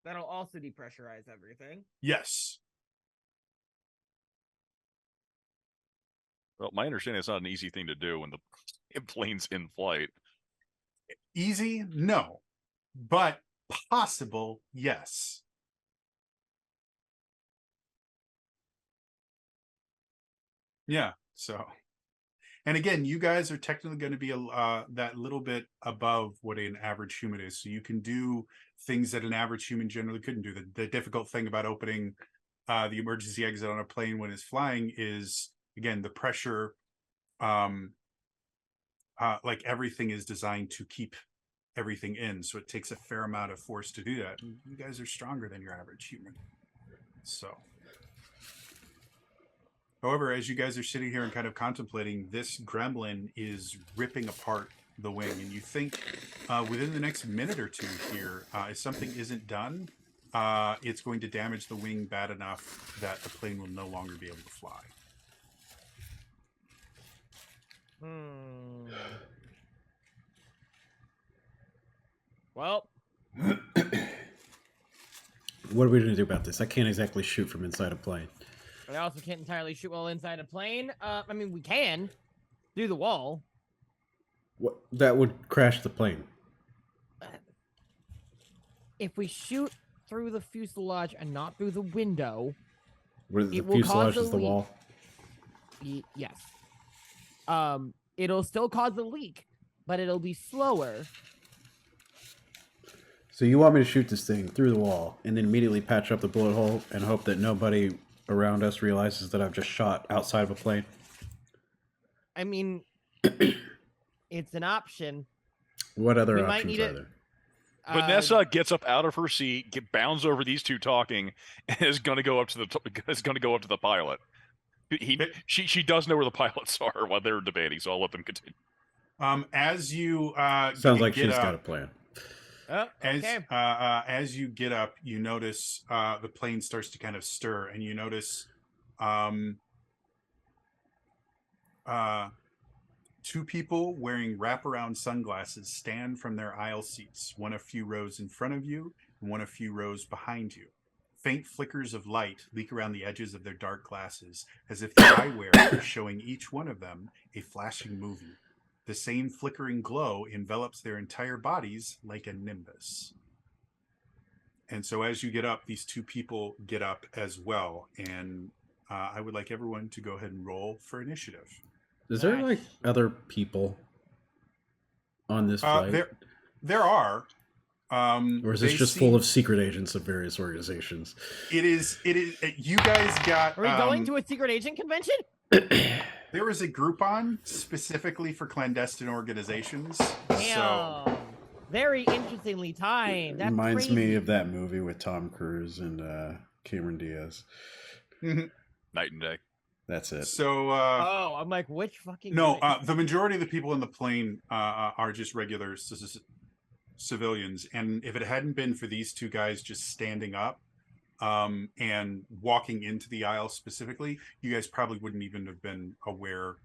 That'll also depressurize everything. Yes. Well, my understanding it's not an easy thing to do when the plane's in flight. Easy? No. But possible? Yes. Yeah. So, and again, you guys are technically going to be that little bit above what an average human is. So you can do things that an average human generally couldn't do. The difficult thing about opening the emergency exit on a plane when it's flying is, again, the pressure. Like everything is designed to keep everything in, so it takes a fair amount of force to do that. And you guys are stronger than your average human. So, however, as you guys are sitting here and kind of contemplating, this gremlin is ripping apart the wing, and you think within the next minute or two here, if something isn't done, it's going to damage the wing bad enough that the plane will no longer be able to fly. Well, What are we going to do about this? I can't exactly shoot from inside a plane. I also can't entirely shoot well inside a plane. I mean, we can through the wall. What? That would crash the plane. If we shoot through the fuselage and not through the window, Where the it will cause fuselage a is the leak. wall. Yes. It'll still cause a leak, but it'll be slower. So you want me to shoot this thing through the wall and then immediately patch up the bullet hole and hope that nobody around us realizes that I've just shot outside of a plane? I mean, it's an option. What other We might options need are it. there? Vanessa gets up out of her seat, bounds over these two talking, and is going to go up to the pilot. She does know where the pilots are while they're debating, so I'll let them continue. As you Sounds like get she's up, got a plan. Oh, okay. As you get up, you notice the plane starts to kind of stir, and you notice two people wearing wraparound sunglasses stand from their aisle seats, one a few rows in front of you and one a few rows behind you. Faint flickers of light leak around the edges of their dark glasses, as if the eyewear is showing each one of them a flashing movie. The same flickering glow envelops their entire bodies like a nimbus. And so as you get up, these two people get up as well. And I would like everyone to go ahead and roll for initiative. Is there like other people on this flight? There are. Or is this just full of secret agents of various organizations? It is. You guys got. Are we going to a secret agent convention? There was a Groupon specifically for clandestine organizations. Damn. So very interestingly timed. That reminds me of that movie with Tom Cruise and Cameron Diaz. Night and day. That's it. So. I'm like, which fucking? No, the majority of the people in the plane are just regular civilians, and if it hadn't been for these two guys just standing up and walking into the aisle specifically, you guys probably wouldn't even have been aware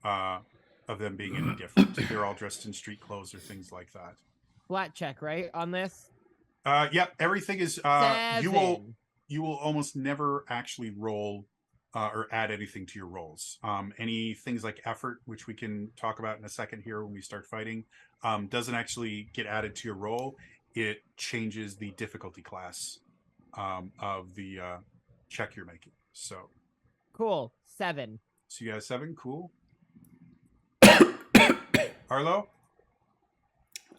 of them being any different. They're all dressed in street clothes or things like that. Flat check, right, on this? Yep, everything is you will almost never actually roll or add anything to your rolls. Any things like effort, which we can talk about in a second here when we start fighting, doesn't actually get added to your roll. It changes the difficulty class of the check you're making. So Cool. 7. you got a 7, cool. Arlo?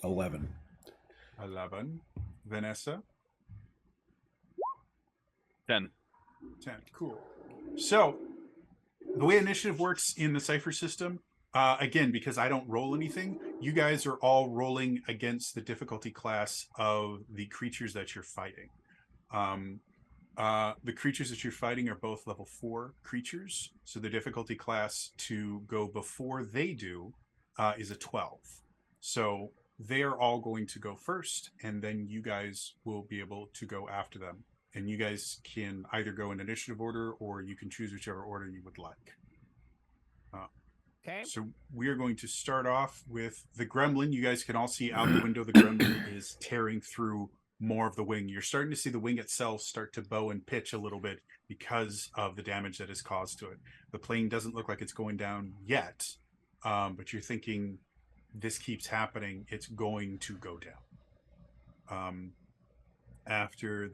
11. 11. Vanessa? 10. 10, cool. So the way initiative works in the Cypher system, again, because I don't roll anything, you guys are all rolling against the difficulty class of the creatures that you're fighting. The creatures that you're fighting are both level 4 creatures, so the difficulty class to go before they do is a 12. So they are all going to go first, and then you guys will be able to go after them. And you guys can either go in initiative order, or you can choose whichever order you would like. Okay. So we are going to start off with the gremlin. You guys can all see out the window the gremlin is tearing through more of the wing. You're starting to see the wing itself start to bow and pitch a little bit because of the damage that is caused to it. The plane doesn't look like it's going down yet, but you're thinking this keeps happening, it's going to go down. After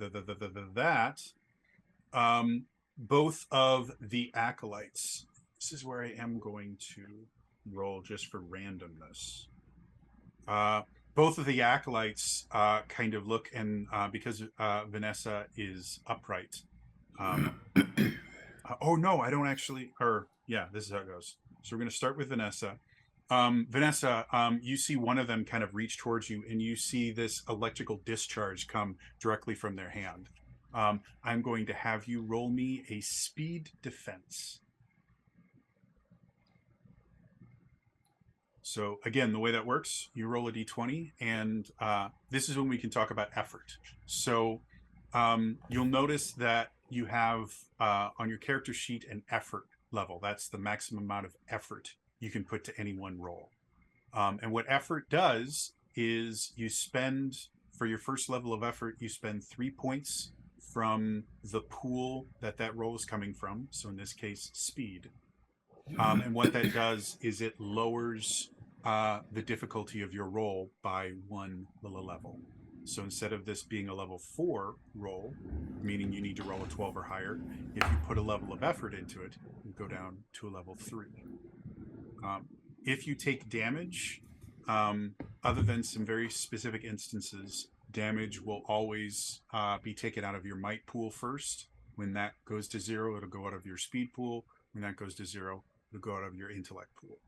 that, both of the acolytes. This is where I am going to roll just for randomness. Both of the acolytes kind of look, and because Vanessa is upright. Oh no, I don't actually. Or yeah, this is how it goes. So we're going to start with Vanessa. Vanessa, you see one of them kind of reach towards you, and you see this electrical discharge come directly from their hand. I'm going to have you roll me a speed defense. So again, the way that works, you roll a d20, and this is when we can talk about effort. So you'll notice that you have on your character sheet an effort level. That's the maximum amount of effort you can put to any one roll. And what effort does is you spend, for your first level of effort, you spend 3 points from the pool that roll is coming from. So in this case, speed. And what that does is it lowers the difficulty of your roll by 1 level. So instead of this being a level 4 roll, meaning you need to roll a 12 or higher, if you put a level of effort into it, you go down to a level 3. If you take damage, other than some very specific instances, damage will always be taken out of your might pool first. When that goes to 0, it'll go out of your speed pool. When that goes to 0, it'll go out of your intellect pool.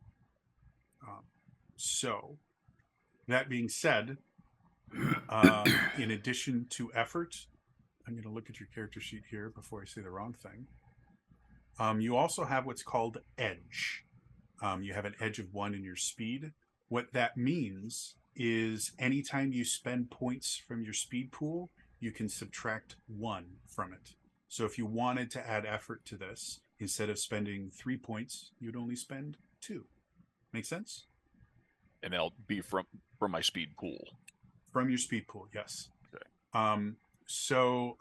So, that being said, in addition to effort, I'm going to look at your character sheet here before I say the wrong thing. You also have what's called edge. You have an edge of 1 in your speed. What that means is anytime you spend points from your speed pool, you can subtract 1 from it. So if you wanted to add effort to this, instead of spending 3 points, you'd only spend 2. Make sense? And that'll be from my speed pool. From your speed pool, yes. Okay. So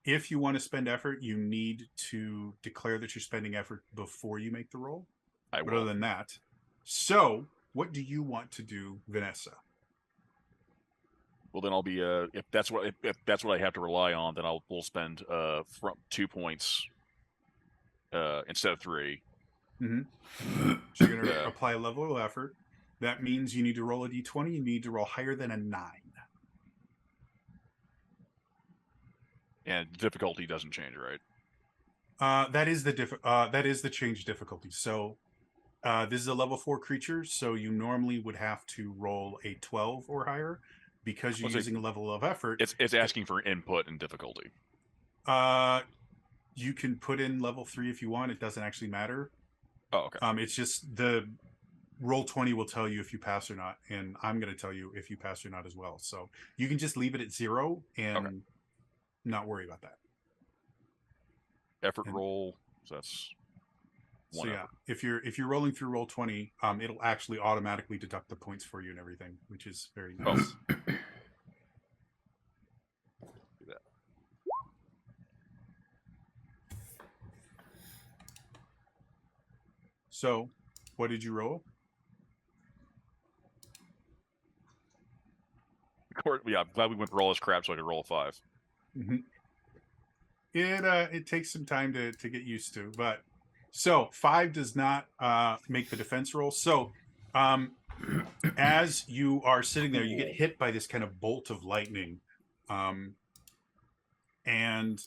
if you want to spend effort, you need to declare that you're spending effort before you make the roll. I But will. other than that, so what do you want to do, Vanessa? Well, then I'll be if that's what I have to rely on, then we'll spend from 2 points instead of 3. Mm-hmm. So you're going to apply a level of effort. That means you need to roll a d20. You need to roll higher than a 9. And difficulty doesn't change, right? That is the change difficulty. So this is a level 4 creature, so you normally would have to roll a 12 or higher. Because you're using a level of effort. It's asking for input and difficulty. You can put in level 3 if you want. It doesn't actually matter. Oh, okay. It's just the roll 20 will tell you if you pass or not, and I'm going to tell you if you pass or not as well. So you can just leave it at 0 and not worry about that. Effort roll. So that's one. So yeah, if you're rolling through roll 20, it'll actually automatically deduct the points for you and everything, which is very nice. So, what did you roll? Yeah, I'm glad we went through all this crap so I could roll a 5. Mhm. It takes some time to get used to, but so 5 does not make the defense roll. So as you are sitting there, you get hit by this kind of bolt of lightning, and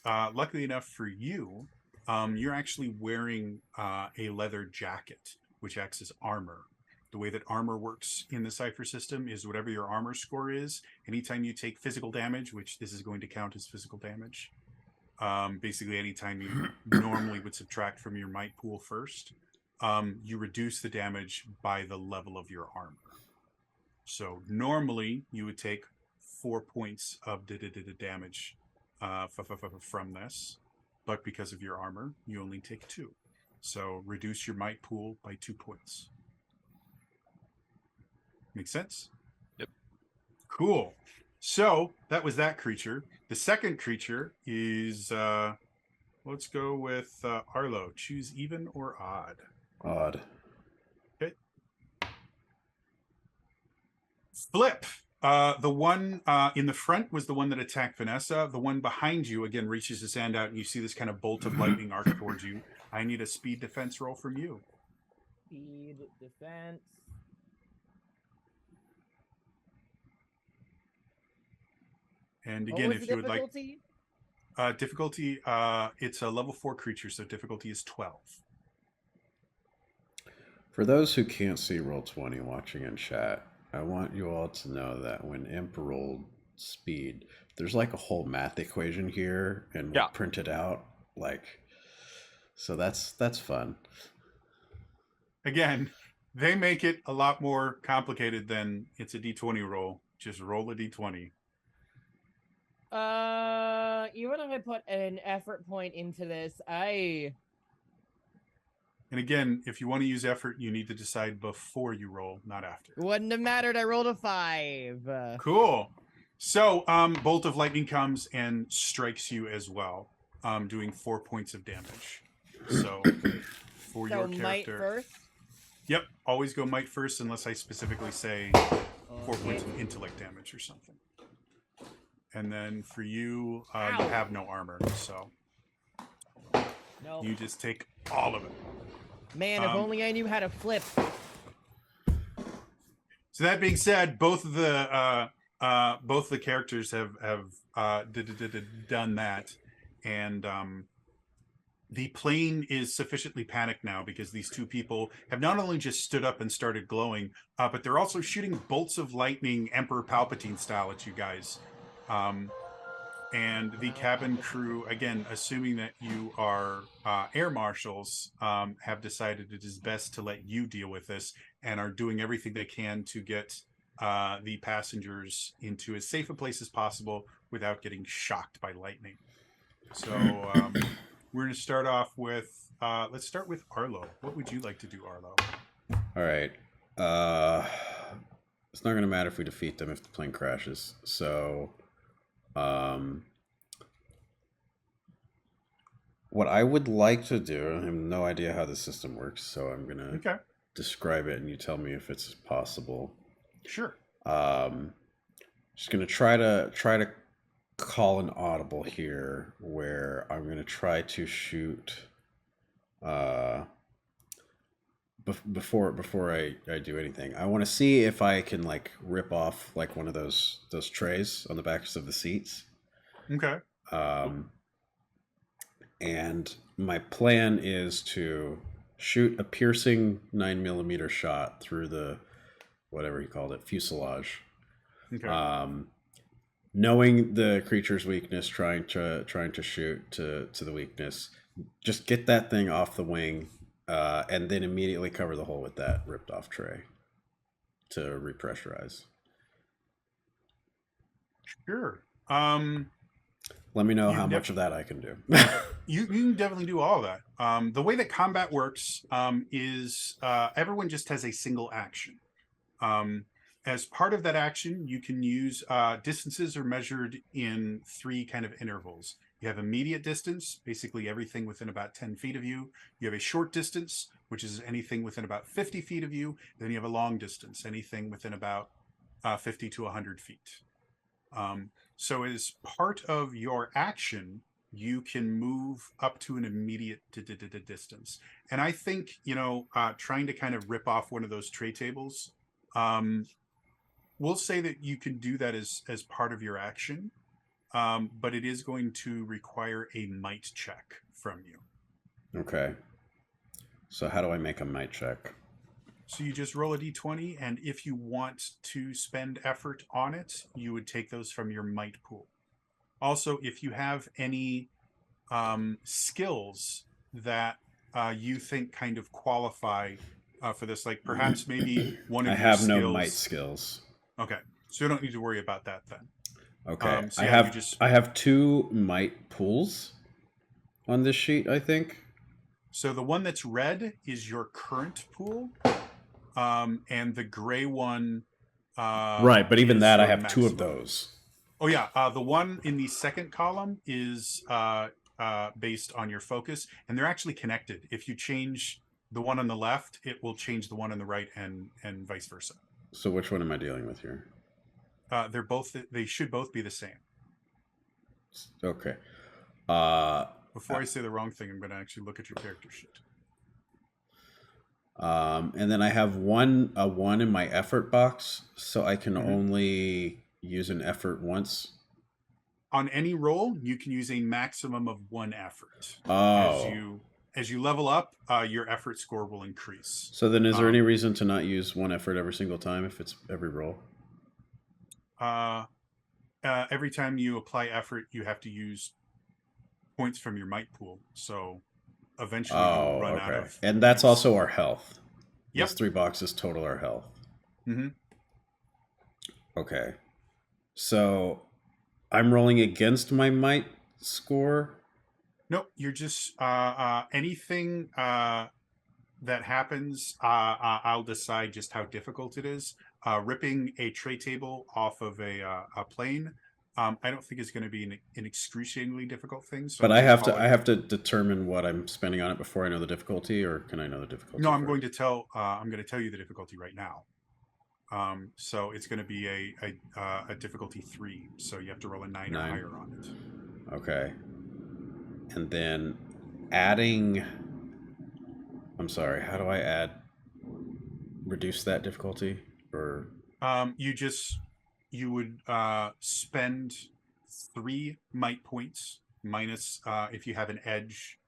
luckily enough for you, you're actually wearing a leather jacket, which acts as armor. The way that armor works in the Cypher system is whatever your armor score is, anytime you take physical damage, which this is going to count as physical damage, basically anytime you normally would subtract from your might pool first, you reduce the damage by the level of your armor. So normally you would take 4 points of damage from this, but because of your armor, you only take 2. So reduce your might pool by 2 points. Make sense? Yep. Cool. So that was that creature. The second creature is, let's go with Arlo. Choose even or odd. Odd. Okay. Flip. The one in the front was the one that attacked Vanessa. The one behind you, again, reaches his hand out, and you see this kind of bolt of lightning arc towards you. I need a speed defense roll from you. Speed defense. And What again, was if the you would like difficulty? difficulty, it's a level 4 creature, so difficulty is 12. For those who can't see Roll20 watching in chat, I want you all to know that when Imp rolled speed, there's like a whole math equation here, and we'll Yeah. print it out. So that's fun. Again, they make it a lot more complicated than it's a d20 roll. Just roll a d20. Even if I put an effort point into this, And again, if you want to use effort, you need to decide before you roll, not after. wouldn't have mattered. I rolled a 5. Cool. So, bolt of lightning comes and strikes you as well, doing 4 points of damage. So, for So your might character, first. yep, always go might first, unless I specifically say 4 points of intellect damage or something. And then for you, you Ow. have no armor, so No. you just take all of it. Man, if only I knew how to flip. So that being said, both of the characters have done that, and the plane is sufficiently panicked now because these two people have not only just stood up and started glowing, but they're also shooting bolts of lightning, Emperor Palpatine style, at you guys. And the cabin crew, again, assuming that you are air marshals, have decided it is best to let you deal with this and are doing everything they can to get the passengers into as safe a place as possible without getting shocked by lightning. So we're going to start off with, let's start with Arlo. What would you like to do, Arlo? All right. It's not going to matter if we defeat them if the plane crashes. So, what I would like to do, I have no idea how the system works, so I'm going to describe it and you tell me if it's possible. Sure. Just going to try to call an audible here where I'm going to try to shoot before I do anything. I want to see if I can like rip off like one of those trays on the backs of the seats. Okay. And my plan is to shoot a piercing 9mm shot through the whatever he called it, fuselage. Okay. Knowing the creature's weakness, trying to shoot to the weakness, just get that thing off the wing, and then immediately cover the hole with that ripped off tray to repressurize. Sure. Let me know how much of that I can do. You can definitely do all of that. The way that combat works is everyone just has a single action. As part of that action, you can use distances are measured in 3 kind of intervals. You have immediate distance, basically everything within about 10 feet of you. You have a short distance, which is anything within about 50 feet of you. Then you have a long distance, anything within about 50 to 100 feet. So as part of your action, you can move up to an immediate distance. And I think, trying to kind of rip off one of those tray tables, we'll say that you can do that as part of your action, but it is going to require a might check from you. Okay. So how do I make a might check? So you just roll a d20, and if you want to spend effort on it, you would take those from your might pool. Also, if you have any skills that you think kind of qualify for this, like perhaps maybe one of I your have skills... no might skills. Okay, so you don't need to worry about that then. Okay, so I yeah, have I have 2 might pools on this sheet, I think. So the one that's red is your current pool, and the gray one. Right, but even is that, I your have 2 of maximum. those. Oh yeah, the one in the second column is based on your focus, and they're actually connected. If you change the one on the left, it will change the one on the right, and vice versa. So which one am I dealing with here? They should both be the same. Okay. Before I say the wrong thing, I'm going to actually look at your character sheet. And then I have a 1 in my effort box, so I can only use an effort once. On any roll, you can use a maximum of 1 effort. Oh. As you level up, your effort score will increase. So then is there any reason to not use 1 effort every single time if it's every roll? Every time you apply effort, you have to use points from your might pool. So eventually you'll run out of... And that's also our health. Yep. Those 3 boxes total our health. Mm-hmm. Okay. So I'm rolling against my might score? Nope, you're just anything that happens, I'll decide just how difficult it is. Ripping a tray table off of a plane, I don't think is going to be an excruciatingly difficult thing. So but I have to determine what I'm spending on it before I know the difficulty, or can I know the difficulty? No, I'm going to tell you the difficulty right now. So it's going to be a difficulty 3. So you have to roll a 9 or higher on it. Okay. And then adding... I'm sorry, how do I reduce that difficulty? Or you would spend 3 might points minus if you have an edge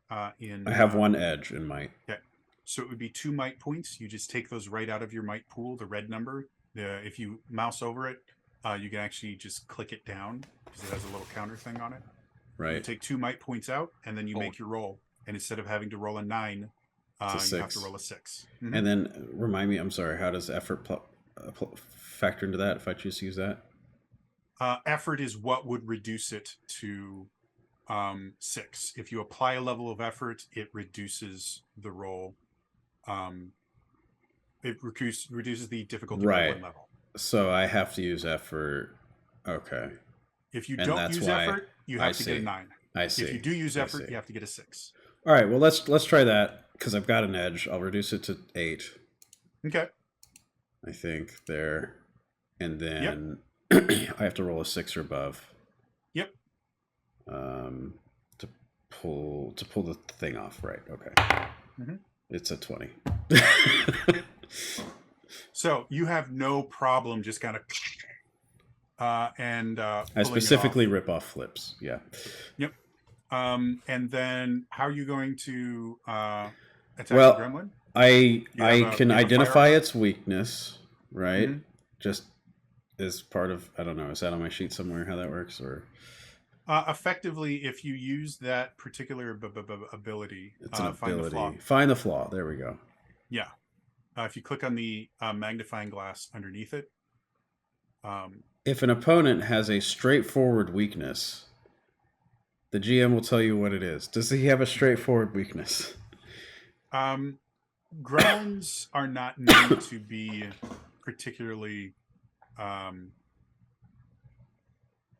in... I have 1 edge in might. Okay. So it would be 2 might points. You just take those right out of your might pool, the red number. If you mouse over it, you can actually just click it down because it has a little counter thing on it. Right. You take 2 might points out, and then you make your roll. And instead of having to roll a 9, you have to roll a 6. Mm-hmm. And then remind me, I'm sorry, how does effort factor into that if I choose to use that? Effort is what would reduce it to 6. If you apply a level of effort, it reduces the roll. It reduces the difficulty by 1 level. So I have to use effort. Okay. If you don't use effort, you have to get a 9. I see. If you do use effort, you have to get a 6. All right. Well, let's try that because I've got an edge. I'll reduce it to 8. Okay. I think there, and then I have to roll a 6 or above. Yep. To pull the thing off. Right. Okay. Mm-hmm. It's a 20. So you have no problem just kind of I specifically rip off flips. Yeah. Yep. And then how are you going to attack the gremlin? I can identify its weakness, right? Mm-hmm. Just as part of, I don't know, is that on my sheet somewhere how that works? Or effectively, if you use that particular ability, it's an find the flaw. Find the flaw. There we go. Yeah. If you click on the magnifying glass underneath it. If an opponent has a straightforward weakness, the GM will tell you what it is. Does he have a straightforward weakness? Gremlins are not known to be particularly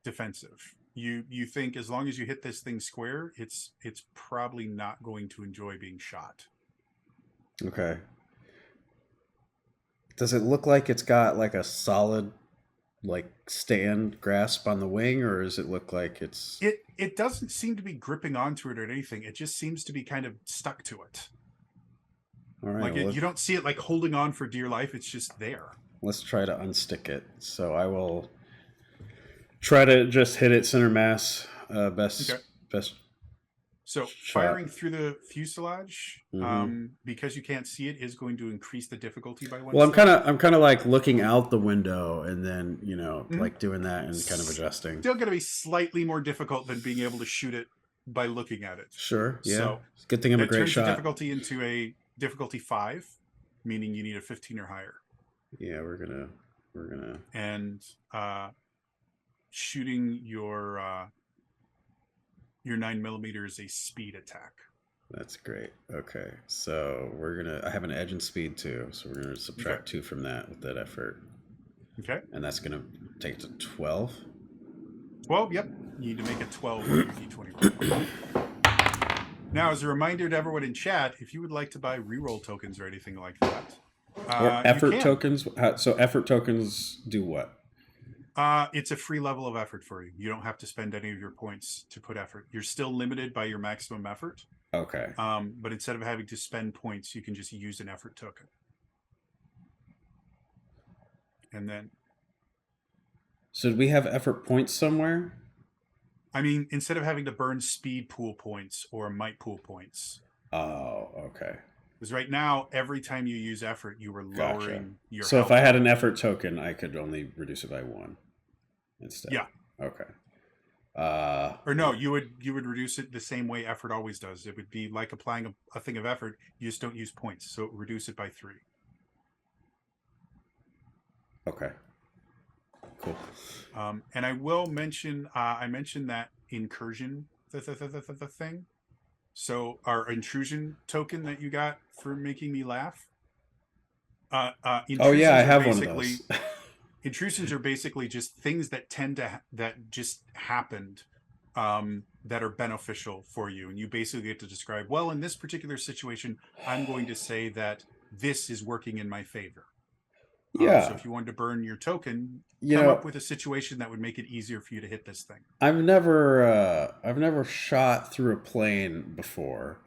defensive. You think as long as you hit this thing square, it's probably not going to enjoy being shot. Okay. Does it look like it's got like a solid like stand grasp on the wing, or does it look like it's It doesn't seem to be gripping onto it or anything. It just seems to be kind of stuck to it. all right? Like Well, you don't see it like holding on for dear life. It's just there. let's try to unstick it. So I will try to just hit it center mass. Best So shot. firing through the fuselage, Mhm. because you can't see it, is going to increase the difficulty by 1. Well, I'm kind of like looking out the window and then like doing that and kind of adjusting. Still going to be slightly more difficult than being able to shoot it by looking at it. Sure. Yeah. So good thing I'm a that great turns shot. the difficulty into a difficulty 5, meaning you need a 15 or higher. Yeah, we're gonna. And shooting your 9mm is a speed attack. That's great. Okay, so I have an edge and speed too, so we're gonna subtract 2 from that with that effort. Okay. And that's gonna take it to 12. 12. Yep. You need to make a 12 on your D20 roll. Now, as a reminder to everyone in chat, if you would like to buy reroll tokens or anything like that, Or effort tokens. So effort tokens do what? It's a free level of effort for you. You don't have to spend any of your points to put effort. You're still limited by your maximum effort. Okay. But instead of having to spend points, you can just use an effort token. And then. So do we have effort points somewhere? I mean, instead of having to burn speed pool points or might pool points. Oh, okay. Because right now, every time you use effort, you were lowering your So health. if I had an effort token, I could only reduce it by 1 instead. Yeah. Okay. Or no, you would reduce it the same way effort always does. It would be like applying a thing of effort. You just don't use points, so reduce it by 3. Okay. Cool. And I will mention, I mentioned that incursion the thing. So our intrusion token that you got for making me laugh. Oh yeah, I have one of those. Intrusions are basically just things that that just happened, that are beneficial for you, and you basically get to describe. Well, in this particular situation, I'm going to say that this is working in my favor. Yeah. So if you wanted to burn your token, come up with a situation that would make it easier for you to hit this thing. I've never shot through a plane before,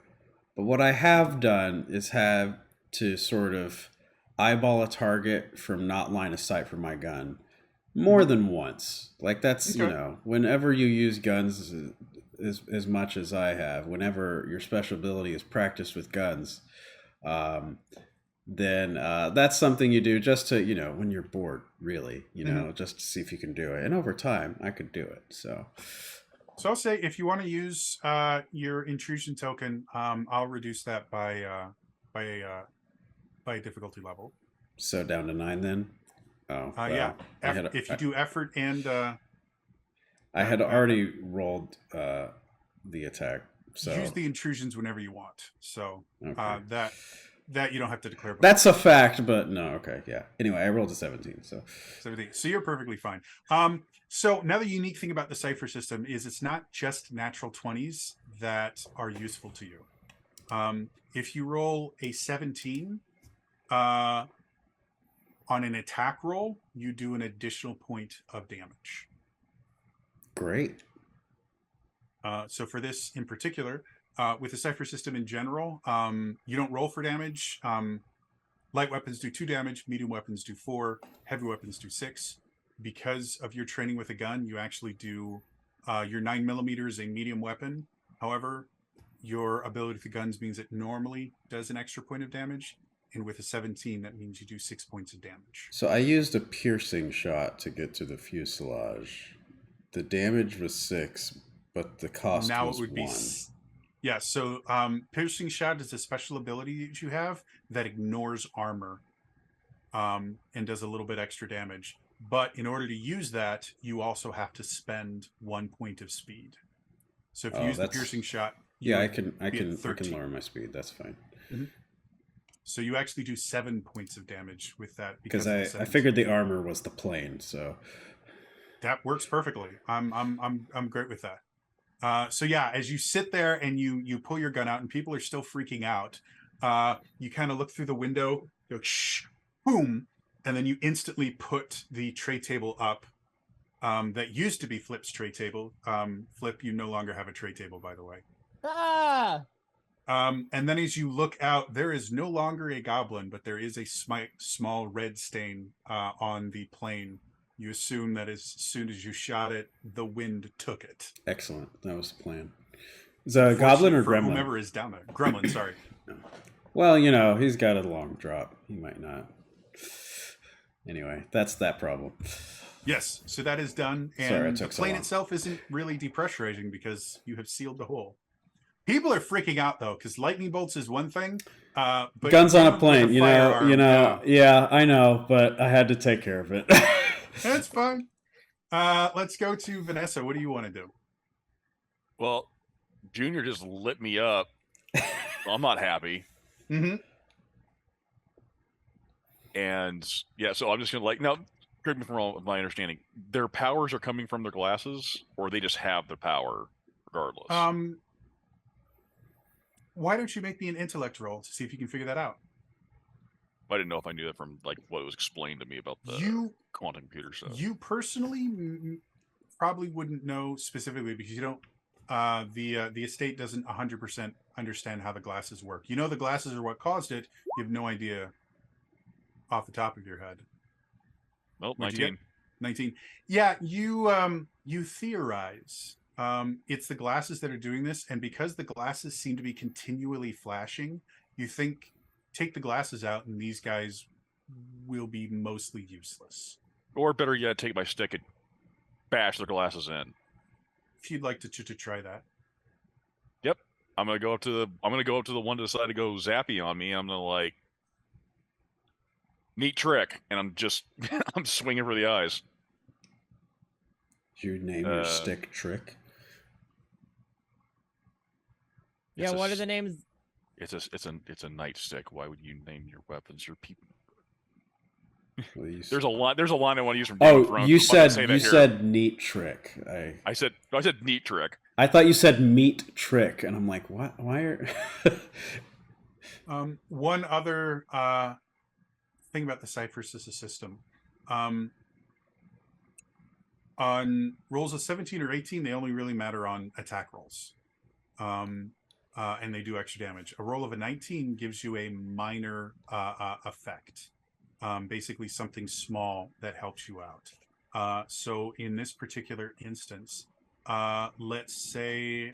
but what I have done is have to sort of eyeball a target from not line of sight for my gun more than once. Like that's whenever you use guns as much as I have, whenever your special ability is practiced with guns, then that's something you do just to, when you're bored, really, just to see if you can do it. And over time, I could do it. So I'll say if you want to use your intrusion token, I'll reduce that by difficulty level. So down to 9 then? Oh, well, yeah. If you do effort and... I had already rolled the attack. So use the intrusions whenever you want. So that you don't have to declare. That's a fact, but no, okay, yeah. Anyway, I rolled a 17, so 17. So you're perfectly fine. So now the unique thing about the Cypher system is it's not just natural 20s that are useful to you. If you roll a 17 on an attack roll, you do an additional point of damage. Great. So for this in particular, with the Cypher system in general, you don't roll for damage. Light weapons do 2 damage, medium weapons do 4, heavy weapons do 6. Because of your training with a gun, you actually do your 9mm is a medium weapon. However, your ability with guns means it normally does an extra point of damage. And with a 17, that means you do 6 points of damage. So I used a piercing shot to get to the fuselage. The damage was 6, but the cost now was it would 1. Be yeah, so piercing shot is a special ability that you have that ignores armor, and does a little bit extra damage. But in order to use that, you also have to spend 1 point of speed. So if you use the piercing shot, I can lower my speed. That's fine. Mm-hmm. So you actually do 7 points of damage with that Because of the I 17. figured the armor was the plane, so That works perfectly. I'm great with that. So yeah, as you sit there and you pull your gun out and people are still freaking out, you kind of look through the window, go shh, boom, and then you instantly put the tray table up. That used to be Flip's tray table. Flip, you no longer have a tray table, by the way. Ah! And then as you look out, there is no longer a goblin, but there is a small red stain on the plane. You assume that as soon as you shot it, the wind took it. excellent. That was the plan. Is that a goblin or For gremlin? whomever is down there. Gremlin, sorry. Well, you know, he's got a long drop. He might not. Anyway, that's that problem. Yes, so that is done. And Sorry, it the took so plane long. itself isn't really depressurizing because you have sealed the hole. People are freaking out though, because lightning bolts is one thing. But Guns on a with plane, firearm, yeah, I know, but I had to take care of it. that's fine. Let's go to Vanessa. What do you want to do? Well, Junior just lit me up. I'm not happy. Mm-hmm. And yeah, so I'm just gonna now. Correct me if I'm wrong with my understanding. Their powers are coming from their glasses, or they just have the power regardless. Why don't you make me an intellect roll to see if you can figure that out? I didn't know if I knew that from like what was explained to me about the quantum computer stuff. You personally probably wouldn't know specifically because you don't. The estate doesn't 100% understand how the glasses work. You know the glasses are what caused it. You have no idea off the top of your head. Well, What'd 19. 19. Yeah, you theorize. It's the glasses that are doing this, and because the glasses seem to be continually flashing, you think take the glasses out and these guys will be mostly useless. Or better yet, take my stick and bash their glasses in. If you'd like to try that. Yep. I'm gonna go up to the one that decided to go zappy on me. I'm gonna like neat trick, and I'm swinging for the eyes. You name your stick Trick? Yeah, what are the names? It's a nightstick. Why would you name your weapons your people? Well, There's a line I want to use from Game of Thrones. You said neat trick. I said neat trick. I thought you said meat trick, and I'm like, what? Why are? One other thing about the Cypher System. On rolls of 17 or 18, they only really matter on attack rolls. And they do extra damage. A roll of a 19 gives you a minor effect. Basically something small that helps you out. So in this particular instance, let's say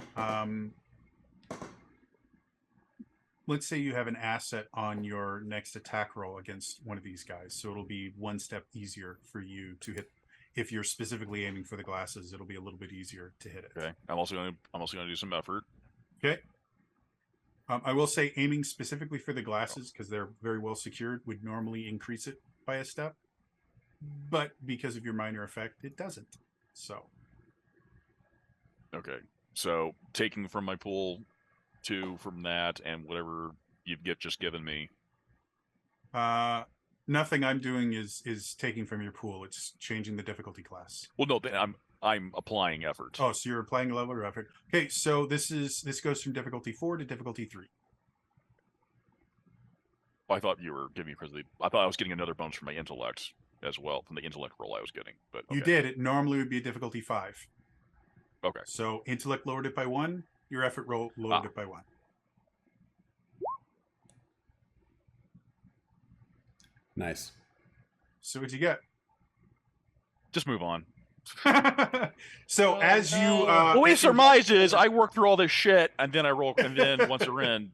you have an asset on your next attack roll against one of these guys. So it'll be one step easier for you to hit. If you're specifically aiming for the glasses, it'll be a little bit easier to hit it. Okay. I'm also gonna do some effort. Okay. I will say aiming specifically for the glasses, because they're very well secured, would normally increase it by a step. But because of your minor effect, it doesn't. So. Okay. So taking from my pool 2 from that and whatever you've just given me. Nothing I'm doing is taking from your pool. It's changing the difficulty class. Well, no, I'm applying effort. Oh, so you're applying a level of effort. Okay, so this goes from difficulty 4 to difficulty 3. I thought you were giving me I thought I was getting another bonus from my intellect as well, from the intellect roll I was getting. But okay. You did. It normally would be a difficulty 5. Okay. So intellect lowered it by 1. Your effort roll lowered it by 1. Nice. So what'd you get? Just move on. So as you what we surmise is I work through all this shit and then I roll, and then once they're in.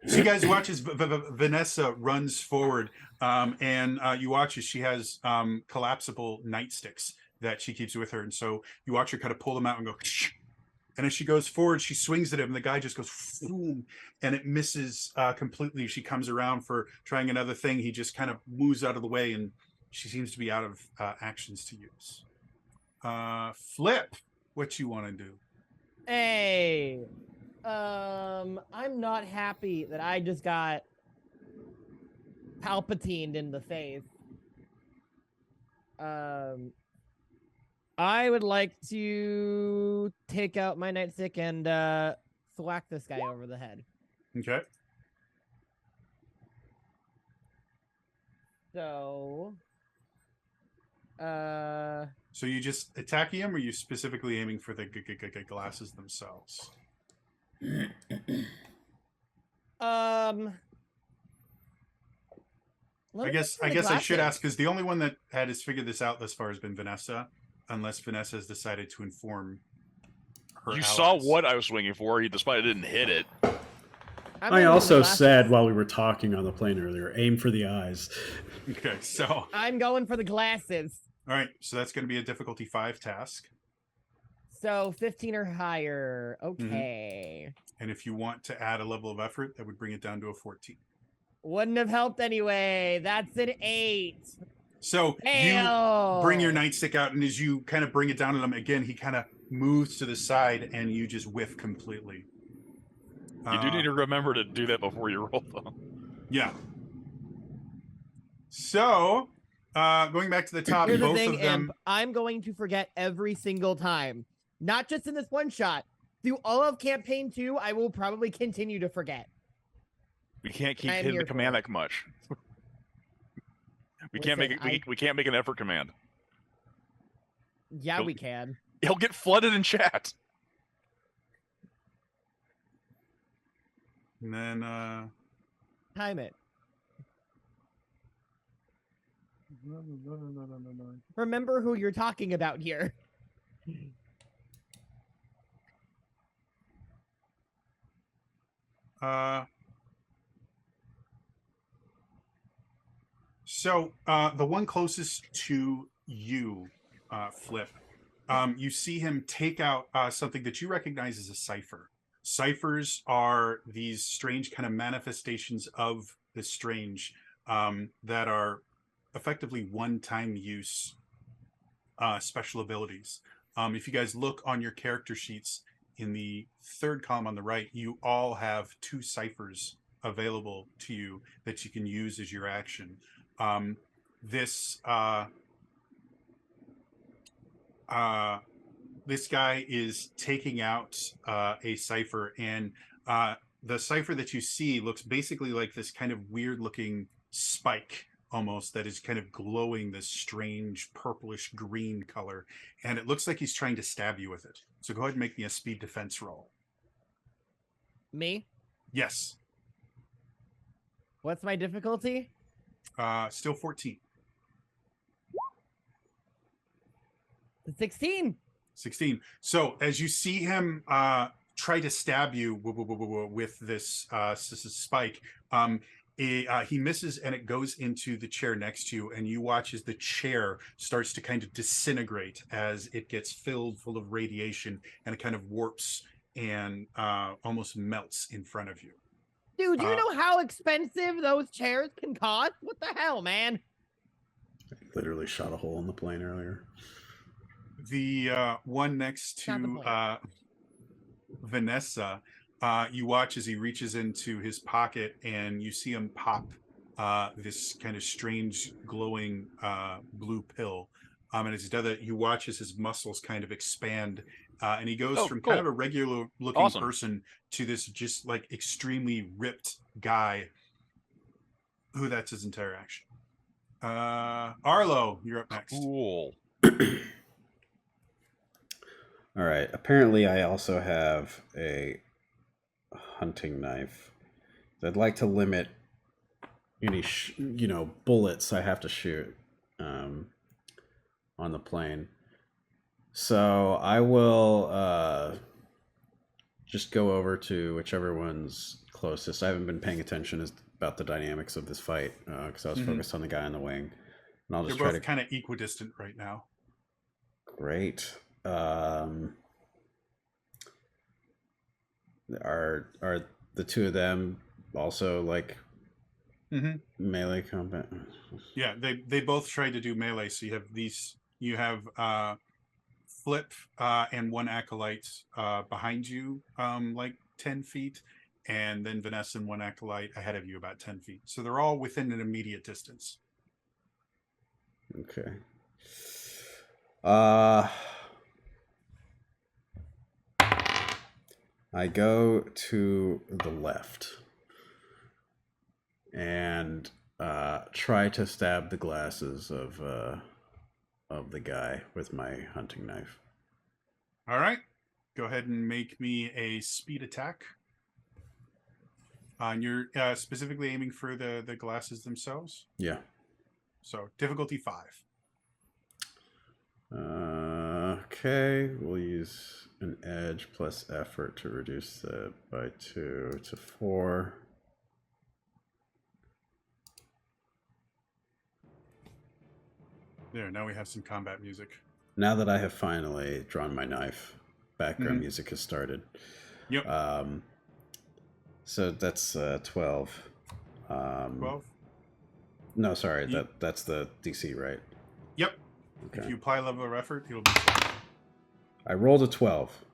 So you guys watch as Vanessa runs forward, and you watch as she has collapsible nightsticks that she keeps with her, and so you watch her kind of pull them out and go. And as she goes forward, she swings at him, and the guy just goes boom, and it misses completely. She comes around for trying another thing. He just kind of moves out of the way, and she seems to be out of actions to use. Flip, what you want to do? Hey, I'm not happy that I just got Palpatine in the face. I would like to take out my nightstick and thwack this guy over the head. Okay. So, So you just attacking him, or are you specifically aiming for the glasses themselves? let I me guess get to the I should glasses. ask, because the only one that has figured this out thus far has been Vanessa, unless Vanessa has decided to inform her You allies. saw what I was swinging for. He, despite it didn't hit it. I'm I aiming for the also glasses. said while we were talking on the plane earlier, aim for the eyes. Okay, so all I'm going for the glasses. right, so that's going to be a difficulty 5 task, So 15 or higher. Okay. and if you want to add a level of effort, that would bring it down to a 14. Wouldn't have helped anyway. That's an 8. So Fail. you bring your nightstick out, and as you kind of bring it down on him again, he kind of moves to the side, and you just whiff completely. You do need to remember to do that before you roll, though. Yeah. So, going back to the top, Here's the both thing, of them. Imp. I'm going to forget every single time. Not just in this one shot. Through all of campaign 2, I will probably continue to forget. We can't keep I am hitting here the for command it. that much. We can't make Listen, it. We can't make an effort command. Yeah, we can. He'll get flooded in chat. And then, Time it. Remember who you're talking about here. So the one closest to you, Flip, you see him take out something that you recognize as a cipher. Ciphers are these strange kind of manifestations of the strange that are effectively one-time use special abilities. If you guys look on your character sheets in the third column on the right, you all have 2 ciphers available to you that you can use as your action. This guy is taking out a cipher, and the cipher that you see looks basically like this kind of weird looking spike almost that is kind of glowing this strange purplish green color, and it looks like he's trying to stab you with it. So go ahead and make me a speed defense roll. Me? Yes. What's my difficulty? Still 14. 16. 16. So as you see him try to stab you with this spike, he misses, and it goes into the chair next to you, and you watch as the chair starts to kind of disintegrate as it gets filled full of radiation, and it kind of warps and almost melts in front of you. Dude, do you know how expensive those chairs can cost? What the hell, man? Literally shot a hole in the plane earlier. The one next Not the to point. Vanessa, you watch as he reaches into his pocket, and you see him pop this kind of strange glowing blue pill. And as he does that, you watch as his muscles kind of expand, and he goes from kind of a regular looking person to this just like extremely ripped guy who that's his entire action. Arlo, you're up next. Cool. All right. Apparently, I also have a hunting knife. I'd like to limit any, bullets I have to shoot on the plane. So I will just go over to whichever one's closest. I haven't been paying attention about the dynamics of this fight because I was focused on the guy on the wing. And I'll just They're try both to kind of equidistant right now. Great. Are the 2 of them also like melee combat? Yeah, they both try to do melee. So you have these. You have Flip and one acolyte behind you, like 10 feet, and then Vanessa and one acolyte ahead of you about 10 feet. So they're all within an immediate distance. Okay. I go to the left and try to stab the glasses of the guy with my hunting knife. All right. Go ahead and make me a speed attack. And you're specifically aiming for the glasses themselves? Yeah. So difficulty 5. Okay, we'll use an edge plus effort to reduce that by 2 to 4. There, now we have some combat music. Now that I have finally drawn my knife, background music has started. Yep. So that's 12. 12? No, sorry, that's the DC, right? Yep. Okay. If you apply level of effort, it'll be 12. I rolled a 12.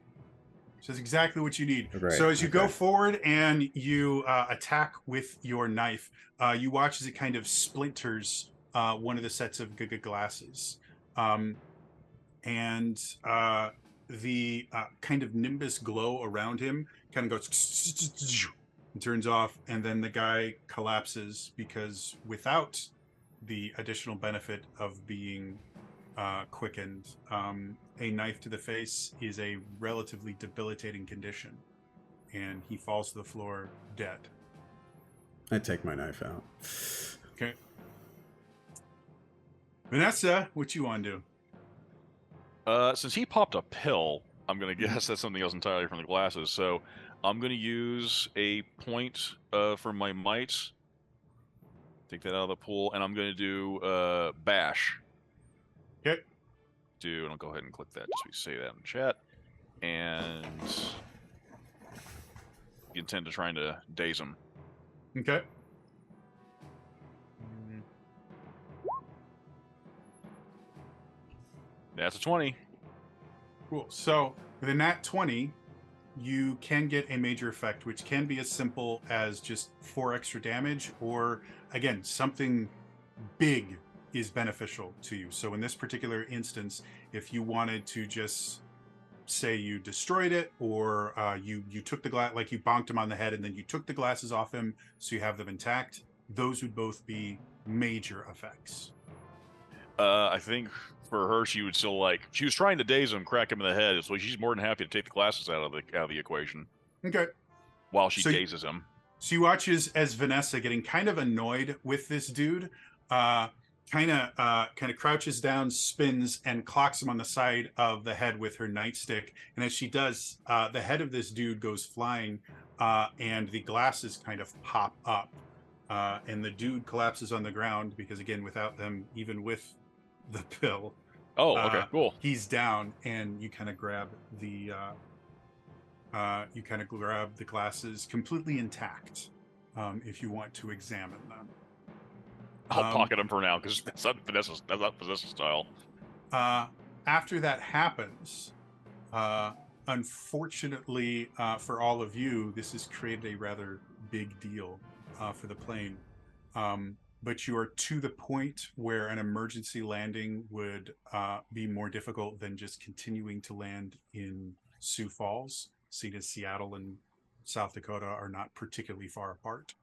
So that's exactly what you need. Right, So as you go okay. forward and you attack with your knife, you watch as it kind of splinters one of the sets of glasses. And the kind of nimbus glow around him kind of goes and turns off, and then the guy collapses because without the additional benefit of being quickened, a knife to the face is a relatively debilitating condition, and he falls to the floor dead. I take my knife out. Okay. Vanessa, what you want to do? Since he popped a pill, I'm going to guess that's something else entirely from the glasses. So I'm going to use a point for my might. Take that out of the pool, and I'm going to do bash. Okay. And I'll go ahead and click that just so we say that in chat. And you intend to trying to daze him. Okay. That's a 20. Cool. So with a nat 20, you can get a major effect, which can be as simple as just 4 extra damage, or again, something big is beneficial to you. So in this particular instance, if you wanted to just say you destroyed it, or you took the glass, like you bonked him on the head and then you took the glasses off him so you have them intact, those would both be major effects. I think for her, she would still she was trying to daze him, crack him in the head, so she's more than happy to take the glasses out of the equation. Okay. While she dazes him. So you watch as Vanessa, getting kind of annoyed with this dude, kind of crouches down, spins, and clocks him on the side of the head with her nightstick. And as she does, the head of this dude goes flying, and the glasses kind of pop up, and the dude collapses on the ground because, again, without them, even with the pill, okay, cool. he's down, and you kind of grab the glasses completely intact, if you want to examine them. I'll pocket them for now because that's not Vanessa's style. After that happens, unfortunately for all of you, this has created a rather big deal for the plane. But you are to the point where an emergency landing would be more difficult than just continuing to land in Sioux Falls, seeing as Seattle and South Dakota are not particularly far apart.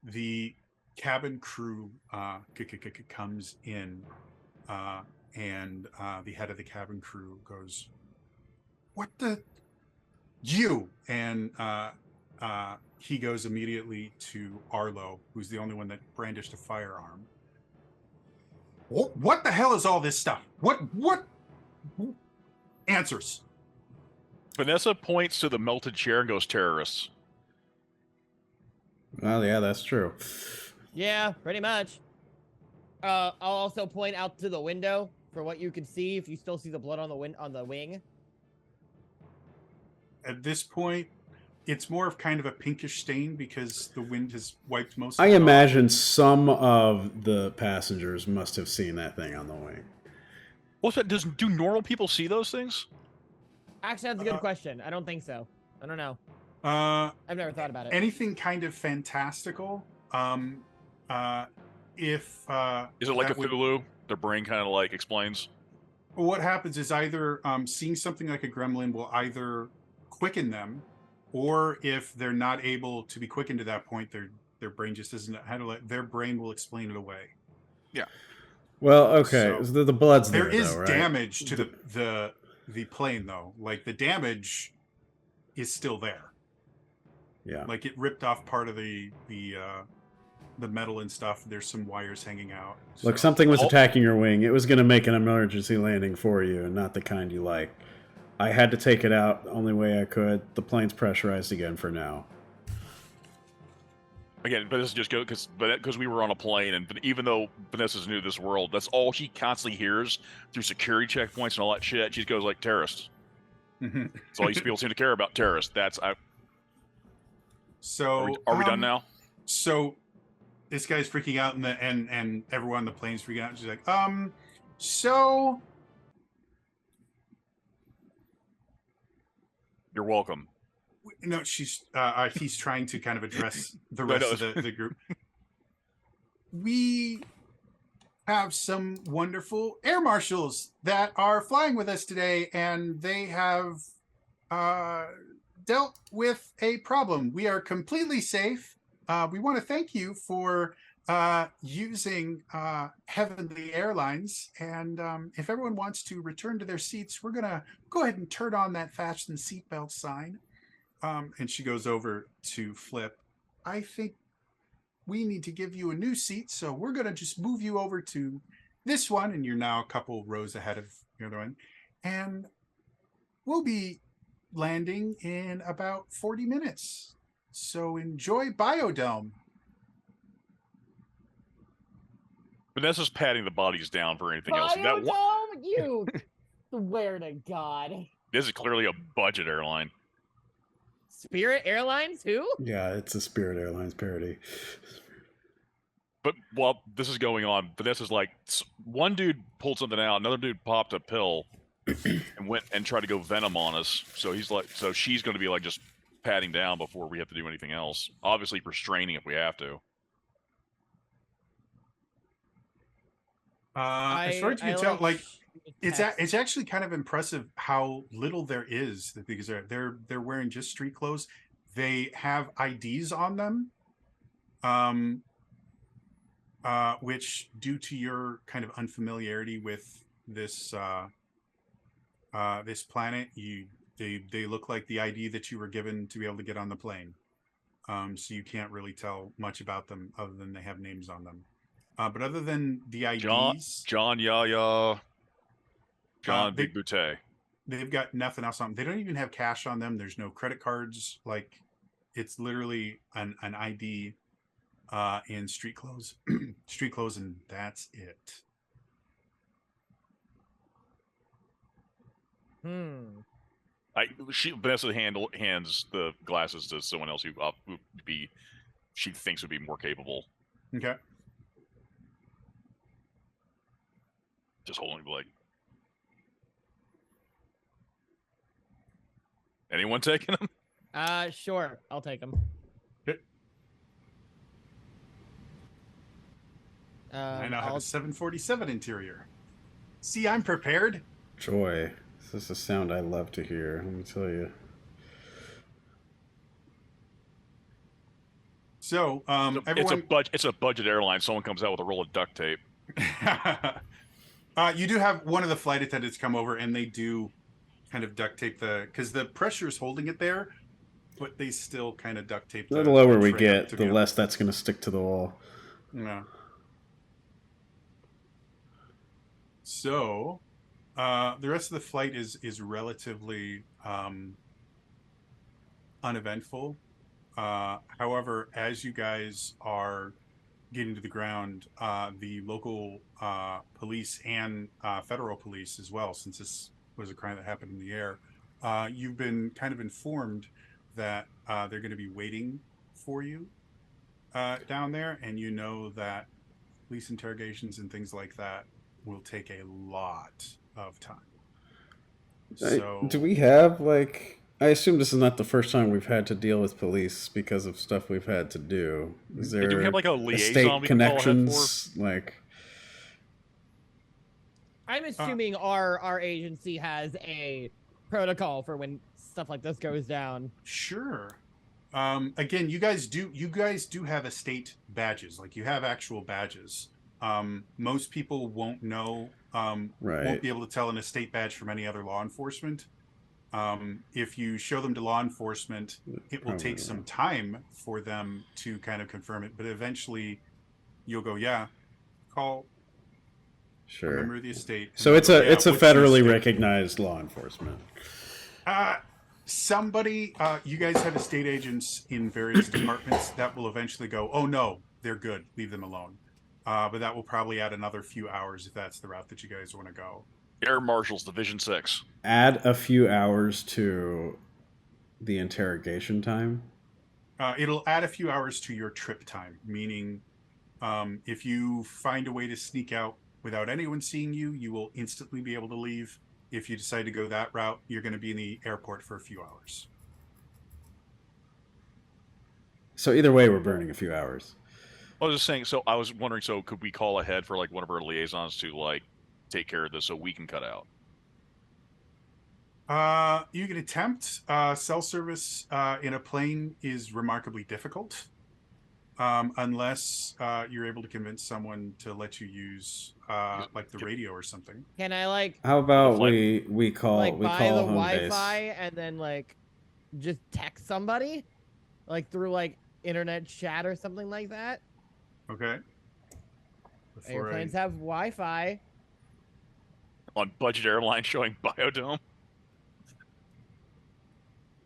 The cabin crew comes in, and the head of the cabin crew goes, "What the? You!" And he goes immediately to Arlo, who's the only one that brandished a firearm. What the hell is all this stuff? What answers? Vanessa points to the melted chair and goes, "Terrorists." Well, yeah, that's true. Yeah, pretty much. I'll also point out to the window for what you can see, if you still see the blood on the wing. At this point, it's more of kind of a pinkish stain because the wind has wiped most of I it off. imagine some of the passengers must have seen that thing on the wing. What's that? Do normal people see those things? Actually, that's a good question. I don't think so. I don't know. I've never thought about it. Anything kind of fantastical. If Is it like a that would, Cthulhu? Their brain kind of like explains. what happens is either seeing something like a gremlin will either quicken them, or if they're not able to be quickened to that point, their brain just doesn't handle it. Their brain will explain it away. Yeah. Well, okay. So, So the blood's there there, is though, right? damage to the plane though. Like the damage is still there. Yeah. Like it ripped off part of the metal and stuff. There's some wires hanging out. Look, so- something was Oh. attacking your wing. It was going to make an emergency landing for you, and not the kind you like. I had to take it out the only way I could. The plane's pressurized again for now. Again, but this is just because we were on a plane, and even though Vanessa's new to this world, that's all she constantly hears through security checkpoints and all that shit. She goes like terrorists. That's all these people seem to care about, terrorists. So Are we done now? So this guy's freaking out, and everyone on the plane's freaking out. She's like, so You're welcome. no, she's he's trying to kind of address the No, rest no. of the group. We have some wonderful air marshals that are flying with us today, and they have dealt with a problem. We are completely safe. We want to thank you for using Heavenly Airlines. And if everyone wants to return to their seats, we're going to go ahead and turn on that fasten seatbelt sign. And she goes over to Flip. I think we need to give you a new seat, so we're going to just move you over to this one. And you're now a couple rows ahead of the other one. And we'll be landing in about 40 minutes. So enjoy Biodome. Vanessa's patting the bodies down for anything else. That one, Biodome, you swear to God. this is clearly a budget airline. Spirit Airlines, who? Yeah, it's a Spirit Airlines parody. But while this is going on, Vanessa's like, one dude pulled something out, another dude popped a pill and went and tried to go venom on us. So he's like, so she's going to be like just patting down before we have to do anything else. Obviously restraining if we have to. As far as you can tell, like it's text. actually kind of impressive how little there is, because they're wearing just street clothes. They have IDs on them, which, due to your kind of unfamiliarity with this this planet, they look like the ID that you were given to be able to get on the plane. So you can't really tell much about them other than they have names on them. But other than the IDs, John Yaya, John they- Big Boutte. they've got nothing else on them. They don't even have cash on them. There's no credit cards. Like, it's literally an ID in street clothes, street clothes, and that's it. Vanessa hands the glasses to someone else who would be, she thinks would be more capable. Okay. Just holding the leg. Anyone taking them? Sure, I'll take them. Okay. I now have a 747 interior. See, I'm prepared. Joy. This is a sound I love to hear, let me tell you. So, everyone, It's a budget airline. Someone comes out with a roll of duct tape. you do have one of the flight attendants come over, and they do kind of duct tape because the pressure is holding it there, but they still kind of duct tape. The lower the we tray get, up to the be less that's going to stick to the wall. Yeah. So, the rest of the flight is relatively uneventful. However, as you guys are getting to the ground, the local police and federal police as well, since this was a crime that happened in the air, you've been kind of informed that they're going to be waiting for you down there, and you know that police interrogations and things like that will take a lot of time. So, Do we have, like, I assume this is not the first time we've had to deal with police because of stuff we've had to do. Is Yeah, there do we have like a estate liaison we can call ahead for? connections? Like, I'm assuming our agency has a protocol for when stuff like this goes down. Sure. Again, you guys do have estate badges. Like you have actual badges. Most people won't know. Won't right. be able to tell an estate badge from any other law enforcement. If you show them to law enforcement, it will take some time for them to kind of confirm it. But eventually, you'll go, yeah, call a Sure. member of the estate. So they'll it's go, a "Yeah, it's a what's your federally estate?" recognized law enforcement. Somebody, you guys have estate agents in various departments that will eventually go, oh no, they're good, leave them alone. But that will probably add another few hours if that's the route that you guys want to go. Air Marshals, Division 6. Add a few hours to the interrogation time. It'll add a few hours to your trip time, meaning if you find a way to sneak out without anyone seeing you, you will instantly be able to leave. If you decide to go that route, you're going to be in the airport for a few hours. So either way, we're burning a few hours. I was just saying, so I was wondering, so could we call ahead for like one of our liaisons to like take care of this so we can cut out? You can attempt. Cell service in a plane is remarkably difficult, unless you're able to convince someone to let you use like the radio or something. Can I like How about flight- we call like we buy call the home Wi-Fi base? and then like just text somebody, like through like internet chat or something like that? Okay. Airplanes have Wi-Fi. On budget airline showing Biodome?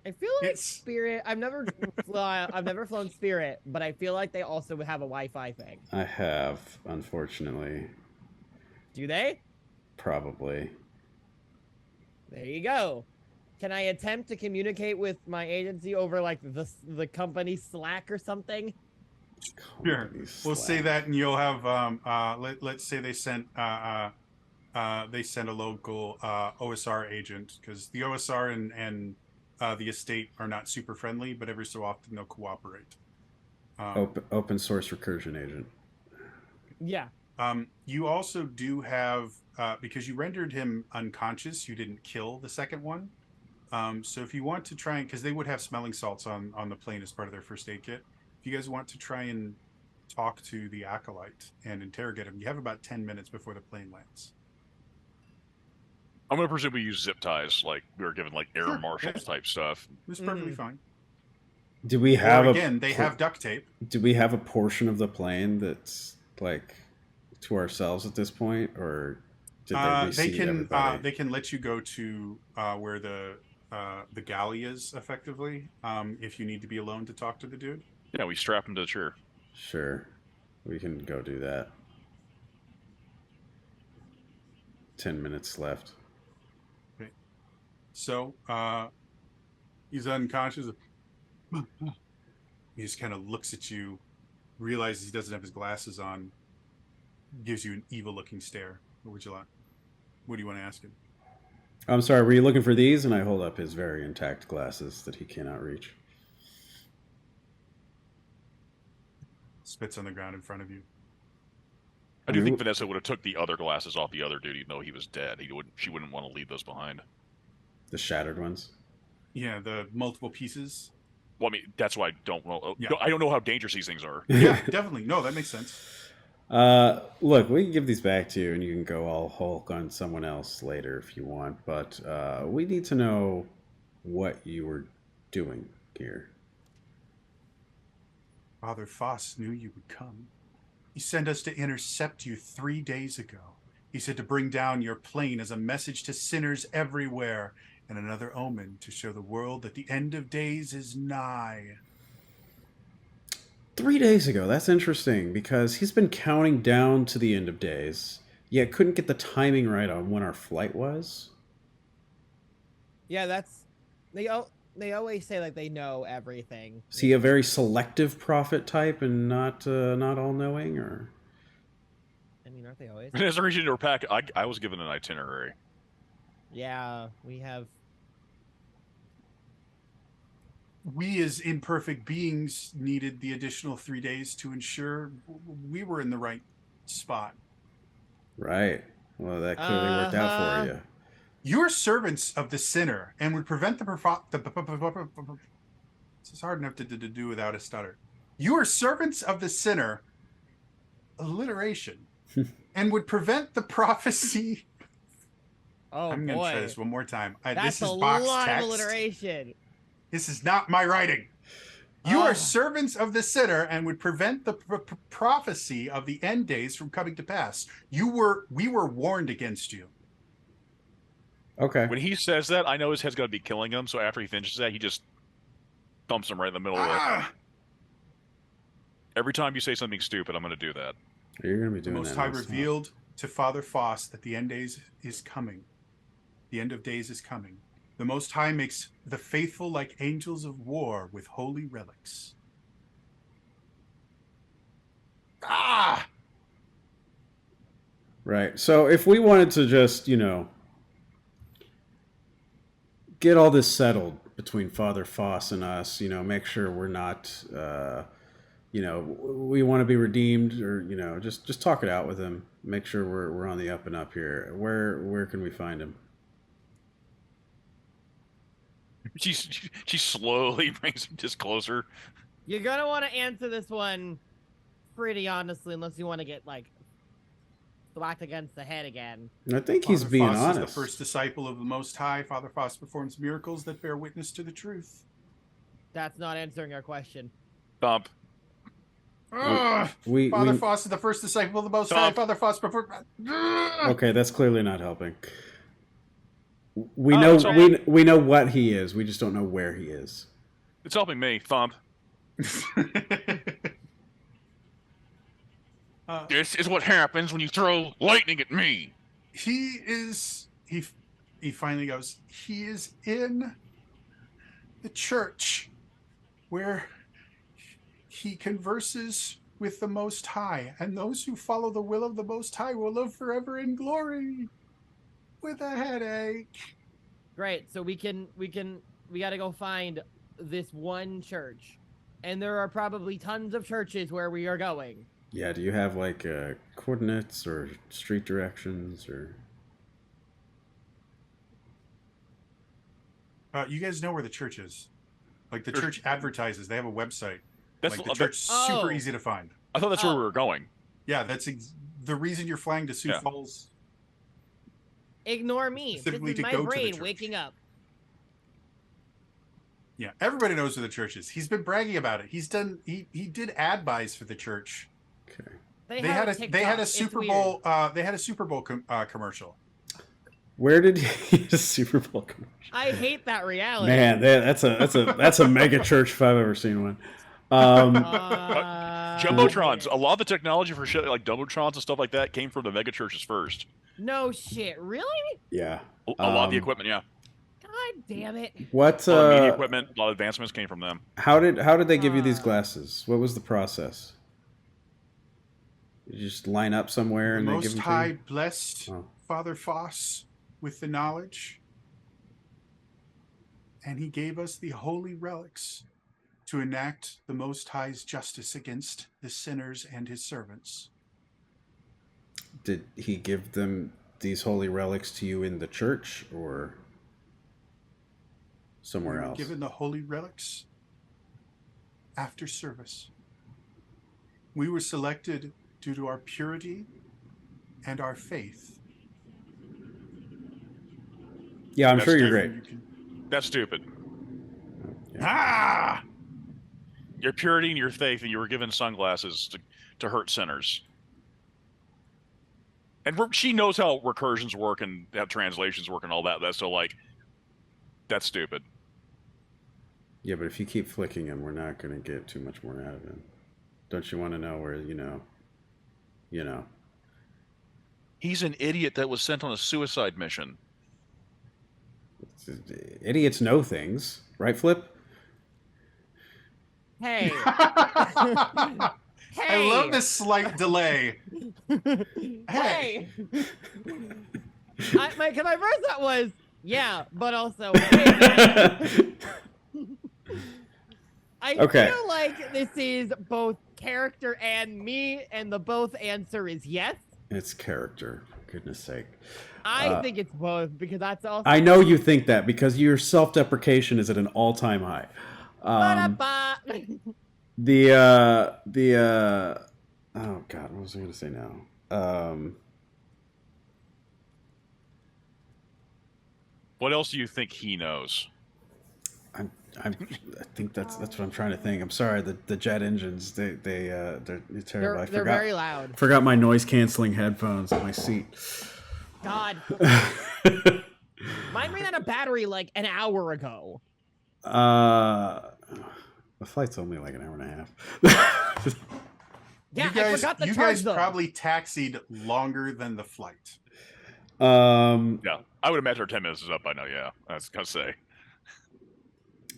I feel like It's- Spirit. I've never flown Spirit, but I feel like they also have a Wi-Fi thing. I have, unfortunately, Do they? probably. There you go. Can I attempt to communicate with my agency over like the company Slack or something? Sure. Company We'll say Slack. that, and you'll have let's say they sent a local OSR agent, because the OSR and the estate are not super friendly, but every so often they'll cooperate. Open source recursion agent. Yeah. You also do have, because you rendered him unconscious, you didn't kill the second one. So if you want to try and, because they would have smelling salts on the plane as part of their first aid kit. If you guys want to try and talk to the acolyte and interrogate him, you have about 10 minutes before the plane lands. I'm going to presume we use zip ties, like we were given like air Sure, marshals yeah. type stuff. It's perfectly fine. Do we have Or again, they have duct tape. Do we have a portion of the plane that's like to ourselves at this point, or did they reseat everybody? They can let you go to where the galley is effectively, if you need to be alone to talk to the dude. Yeah, we strap him to the chair. Sure, we can go do that. 10 minutes left. So he's unconscious. He just kind of looks at you, realizes he doesn't have his glasses on, gives you an evil-looking stare. What would you like? What do you want to ask him? I'm sorry, were you looking for these? And I hold up his very intact glasses that he cannot reach. Spits on the ground in front of you. I do think Vanessa would have took the other glasses off the other dude, even though he was dead. She wouldn't want to leave those behind. The shattered ones? Yeah, the multiple pieces. Well, I mean, that's why I don't know. Yeah. I don't know how dangerous these things are. Yeah, definitely. No, that makes sense. Look, we can give these back to you, and you can go all Hulk on someone else later if you want. But we need to know what you were doing here. Father Foss knew you would come. He sent us to intercept you 3 days ago. He said to bring down your plane as a message to sinners everywhere, and another omen to show the world that the end of days is nigh. 3 days ago. That's interesting because he's been counting down to the end of days, yet couldn't get the timing right on when our flight was. Yeah, that's they always say like they know everything. Is he a very selective prophet type and not all knowing, or? I mean, aren't they always? As a region to pack, I was given an itinerary. Yeah, we have. we as imperfect beings needed the additional 3 days to ensure we were in the right spot. Right. Well, that clearly worked out for Uh-huh. you. You are servants of the sinner and would prevent this is hard enough to do without a stutter. You are servants of the sinner, alliteration, and would prevent the prophecy. Oh I'm going to try boy. this one more time. That's This is a box lot text. of alliteration. This is not my writing. You are Ah. servants of the sinner and would prevent the prophecy of the end days from coming to pass. We were warned against you. Okay. When he says that, I know his head's going to be killing him. So after he finishes that, he just thumps him right in the middle of it. Ah! Every time you say something stupid, I'm going to do that. You're going to be The doing Most that. High nonstop. revealed to Father Foss that the end days is coming. The end of days is coming. The Most High makes the faithful like angels of war with holy relics. Ah! Right. So if we wanted to just, get all this settled between Father Foss and us, make sure we're not, we want to be redeemed, or just talk it out with him. Make sure we're on the up and up here. Where can we find him? She slowly brings him just closer. You're gonna want to answer this one pretty honestly, unless you want to get like whacked against the head again. I think he's Father being Foss honest. is the first disciple of the Most High. Father Foss performs miracles that bear witness to the truth. That's not answering our question. Thump. Ugh! We Father Foss is the first disciple of the Most High. Stop. Father Foss performs. okay, that's clearly not helping. We Oh, know it's all we know what he is. We just don't know where he is. It's helping me. Thump. This is what happens when you throw lightning at me. He finally goes, he is in the church where he converses with the Most High, and those who follow the will of the Most High will live forever in glory with a headache. Great. So we gotta go find this one church, and there are probably tons of churches where we are going. Yeah, do you have like coordinates or street directions or? You guys know where the church is. Like the There's- church advertises. They have a website. That's Like the church is super Oh. easy to find. I thought that's where Oh. we were going. Yeah, that's the reason you're flying to Sioux Yeah. Falls. Ignore me. This Specifically is to my go to the brain church. waking up. Yeah, everybody knows where the church is. He's been bragging about it. He did ad buys for the church. Okay. They They had had a they had a TikTok. It's Super weird. Bowl they had a Super Bowl commercial. Where did he get a Super Bowl commercial? I hate that reality. Man, that's a mega church if I've ever seen one. Jumbotrons. A lot of the technology for shit like Jumbotrons and stuff like that came from the mega churches first. No shit. Really? Yeah. A lot of the equipment, yeah. God damn it. What? A lot of media equipment, a lot of advancements came from them. How did they give you these glasses? What was the process? You just line up somewhere The and they Most give them High to you? blessed Oh. Father Foss with the knowledge, and he gave us the holy relics to enact the Most High's justice against the sinners and his servants. Did he give them these holy relics to you in the church or somewhere We were else? given the holy relics after service. We were selected due to our purity and our faith. Yeah, I'm That's sure you're different. great. That's stupid. Ah! Your purity and your faith, and you were given sunglasses to hurt sinners. And she knows how recursions work and how translations work and all that. So, like, that's stupid. Yeah, but if you keep flicking him, we're not going to get too much more out of him. Don't you want to know where, you know? He's an idiot that was sent on a suicide mission. Idiots know things, right, Flip? Hey. I Hey. love this slight delay. Hey. My first thought was, yeah, but also, hey. I Okay. feel like this is both character and me, and the both answer is yes. It's character. For goodness sake. I think it's both because that's also. I know you think that because your self-deprecation is at an all-time high. Ba-da-ba. Oh God, what was I going to say now? What else do you think he knows? I think that's what I'm trying to think. I'm sorry. The jet engines they're terrible. I They're forgot, very loud. Forgot my noise canceling headphones on my seat. God. Mine ran out of battery like an hour ago. The flight's only like an hour and a half. Yeah, you guys, I forgot the you charge guys though. probably taxied longer than the flight. Yeah, I would imagine our 10 minutes is up by now. Yeah, I was gonna say.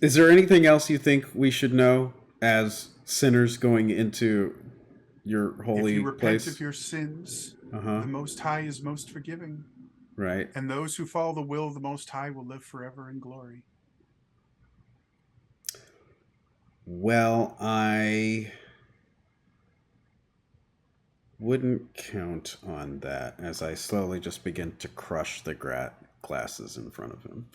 Is there anything else you think we should know as sinners going into your holy If you repent place? of your sins, Uh-huh. the Most High is most forgiving. Right. And those who follow the will of the Most High will live forever in glory. Well, I wouldn't count on that as I slowly just begin to crush the glasses in front of him.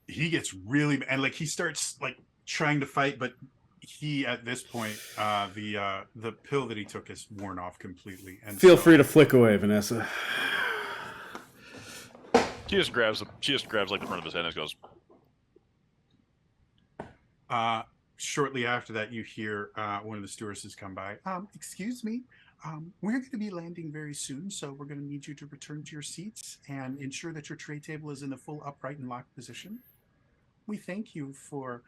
He gets really, and like he starts like trying to fight, but he at this point, the pill that he took is worn off completely. And Feel so, free to flick away, Vanessa. She just grabs like the front of his head and goes. Shortly after that, you hear one of the stewardesses come by. Excuse me. We're going to be landing very soon, so we're going to need you to return to your seats and ensure that your tray table is in the full upright and locked position. We thank you for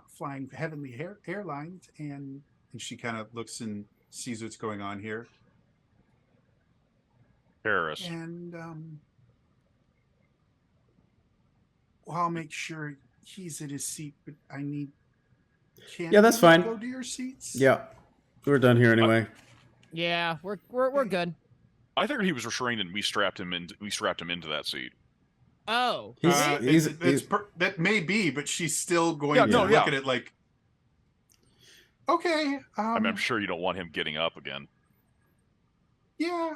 flying Heavenly Airlines, and she kind of looks and sees what's going on here. Terrorist. And well, I'll make sure he's at his seat, but I need. Yeah, that's fine. Go to your seats. Yeah, we're done here anyway. Yeah, we're good. I figured he was restrained and we strapped him into that seat. Oh, that may be, but she's still going to look at it like, okay. I mean, I'm sure you don't want him getting up again. Yeah.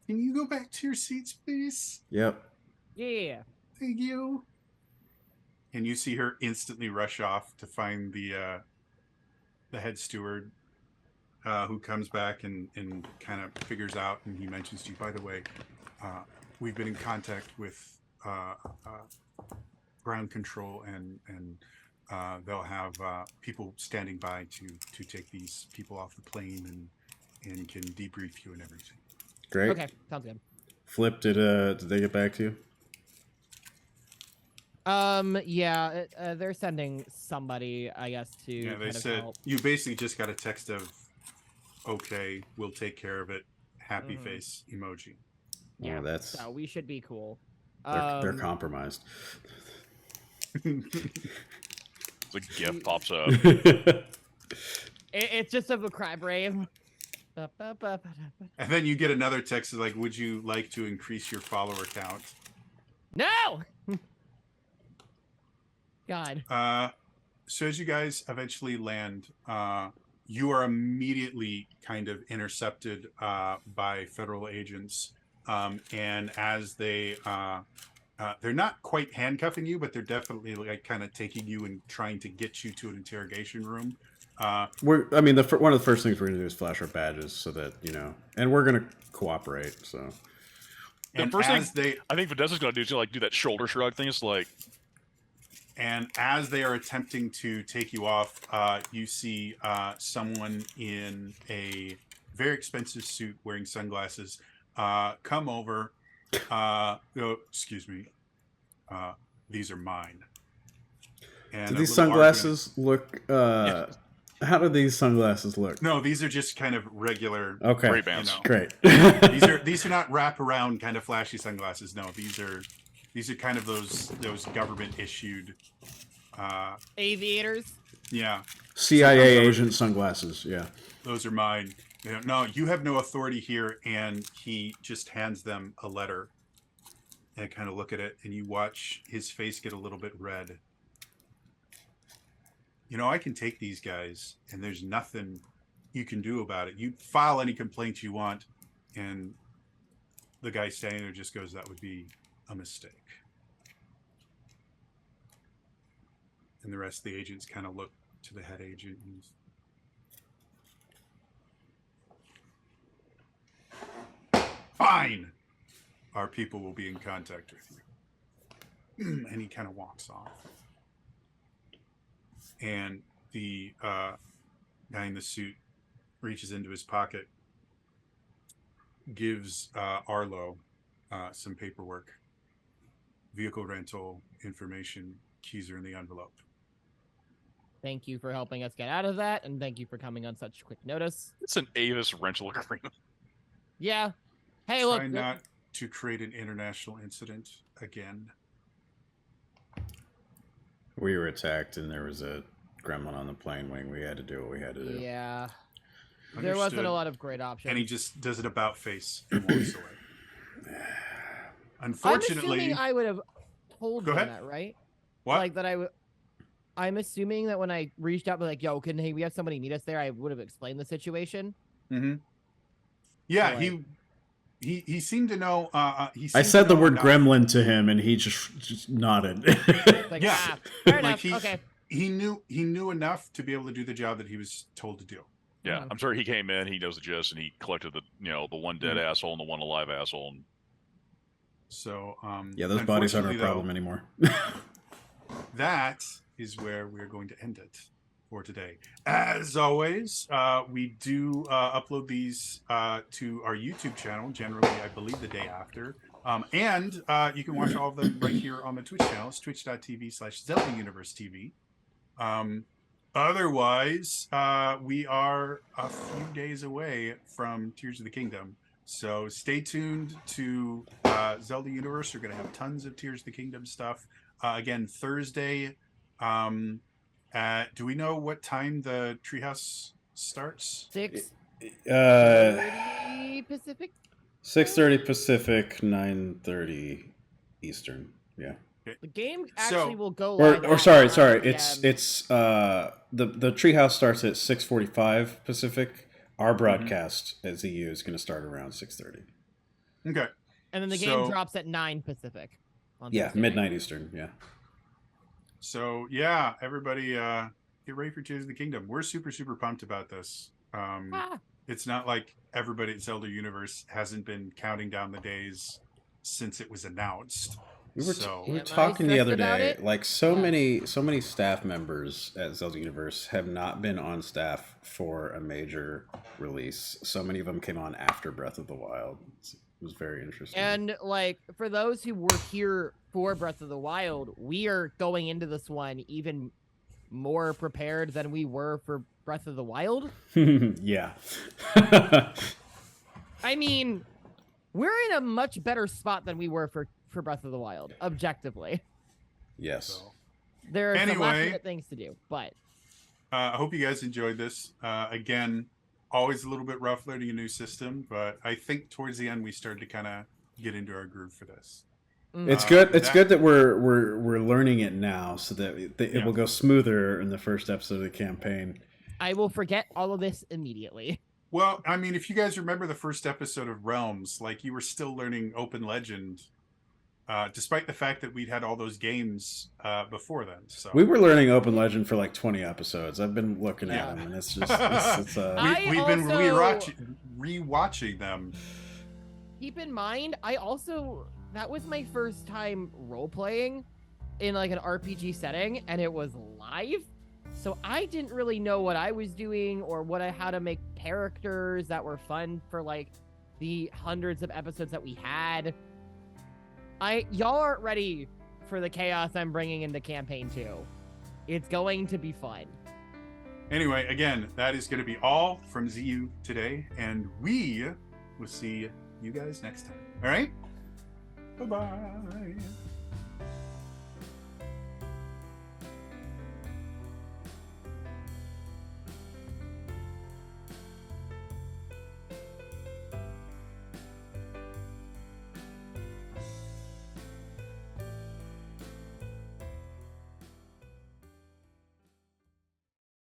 Can you go back to your seats, please? Yep. Yeah. Thank you. And you see her instantly rush off to find the head steward, who comes back and kind of figures out, and he mentions to you, by the way, we've been in contact with ground control, and they'll have people standing by to take these people off the plane and can debrief you and everything. Great. Okay, sounds good. Flip, did they get back to you? Yeah, they're sending somebody, I guess, to. Yeah, they said help. you basically just got a text of, "Okay, we'll take care of it." Happy face emoji. Yeah, Oh, that's so we should be cool. they're compromised. It's a GIF pops up. It's just of a cry brave. And then you get another text like, "Would you like to increase your follower count?" No. God. So as you guys eventually land, you are immediately kind of intercepted by federal agents, and as they're not quite handcuffing you, but they're definitely like kind of taking you and trying to get you to an interrogation room. One of the first things we're gonna do is flash our badges so that and we're gonna cooperate. So The and first as thing I think Vanessa's gonna do is do that shoulder shrug thing. It's like. And as they are attempting to take you off, you see someone in a very expensive suit wearing sunglasses come over. Excuse me. These are mine. And do these sunglasses look? How do these sunglasses look? No, these are just kind of regular. Okay, Ray-Bans. Great. These are not wraparound kind of flashy sunglasses. No, these are kind of those government issued Aviators. Yeah. CIA agent sunglasses. Yeah. Those are mine. No, you have no authority here, and he just hands them a letter and kind of look at it, and you watch his face get a little bit red. You know, I can take these guys, and there's nothing you can do about it. You file any complaints you want, and the guy standing there just goes, that would be a mistake. And the rest of the agents kind of look to the head agent. And fine! Our people will be in contact with you. And he kind of walks off. And the guy in the suit reaches into his pocket, gives Arlo some paperwork, vehicle rental information, keys are in the envelope. Thank you for helping us get out of that, and thank you for coming on such quick notice. It's an Avis rental agreement. Yeah. Hey, Try look. not to create an international incident again. We were attacked, and there was a gremlin on the plane wing. We had to do what we had to do. Yeah. There wasn't Understood. a lot of great options. And he just does an about face and walks away. I'm Unfortunately, assuming I would have told Go him ahead. that, right? what? Like that I'm assuming that when I reached out, like, yo, we have somebody meet us there? I would have explained the situation. Mm-hmm. Yeah, So, he seemed to know. I Seemed said to the know word enough. gremlin to him, and he just nodded. Like, Yeah. fair Like enough. Okay. He knew enough to be able to do the job that he was told to do. Yeah, Yeah. I'm sure he came in, he knows the gist, and he collected the one dead asshole and the one alive asshole. And So Yeah, those bodies aren't our unfortunately, problem though, anymore. That is where we're going to end it for today. As always, we do upload these to our YouTube channel, generally, I believe, the day after. And you can watch all of them right here on the Twitch channels, twitch.tv/Zelda Universe TV. Otherwise, we are a few days away from Tears of the Kingdom. So stay tuned to Zelda Universe. We're going to have tons of Tears of the Kingdom stuff. Again, Thursday. Do we know what time the Treehouse starts? 6:30 Pacific. 6:30 Pacific, 9:30 Eastern. Yeah. The game actually will go Or live. or at sorry, 9 it's PM. the treehouse starts at 6:45 Pacific. Our broadcast at ZU is going to start around 6:30. Okay. And then the game so- drops at 9 Pacific. on Yeah, Thursday night. midnight Eastern. Yeah. So yeah, everybody get ready for Tears of the Kingdom. We're super, super pumped about this. It's not like everybody at Zelda Universe hasn't been counting down the days since it was announced. We were, So- we were Am I talking the other stressed about day, it? like so Yeah. many staff members at Zelda Universe have not been on staff for a major release. So many of them came on after Breath of the Wild. It was very interesting. And like for those who were here for Breath of the Wild, we are going into this one even more prepared than we were for Breath of the Wild. yeah. I mean, we're in a much better spot than we were for Breath of the Wild, objectively. yes. So There are some last Anyway. minute things to do, but I hope you guys enjoyed this. Again, always a little bit rough learning a new system, but I think towards the end we started to kind of get into our groove for this. It's good. It's that- good that we're learning it now, so that it Yeah. will go smoother in the first episode of the campaign. I will forget all of this immediately. Well, I mean, if you guys remember the first episode of Realms, like you were still learning Open Legend, despite the fact that we'd had all those games before then. So We were learning Open Legend for like 20 episodes. I've been looking Yeah. at them, and it's just it's we've been also- rewatching them. Keep in mind, that was my first time role playing in like an RPG setting, and it was live. So I didn't really know what I was doing or how to make characters that were fun for like the hundreds of episodes that we had. Y'all aren't ready for the chaos I'm bringing into campaign 2. It's going to be fun. Anyway, again, that is going to be all from ZU today, and we will see you guys next time. All right? Bye-bye.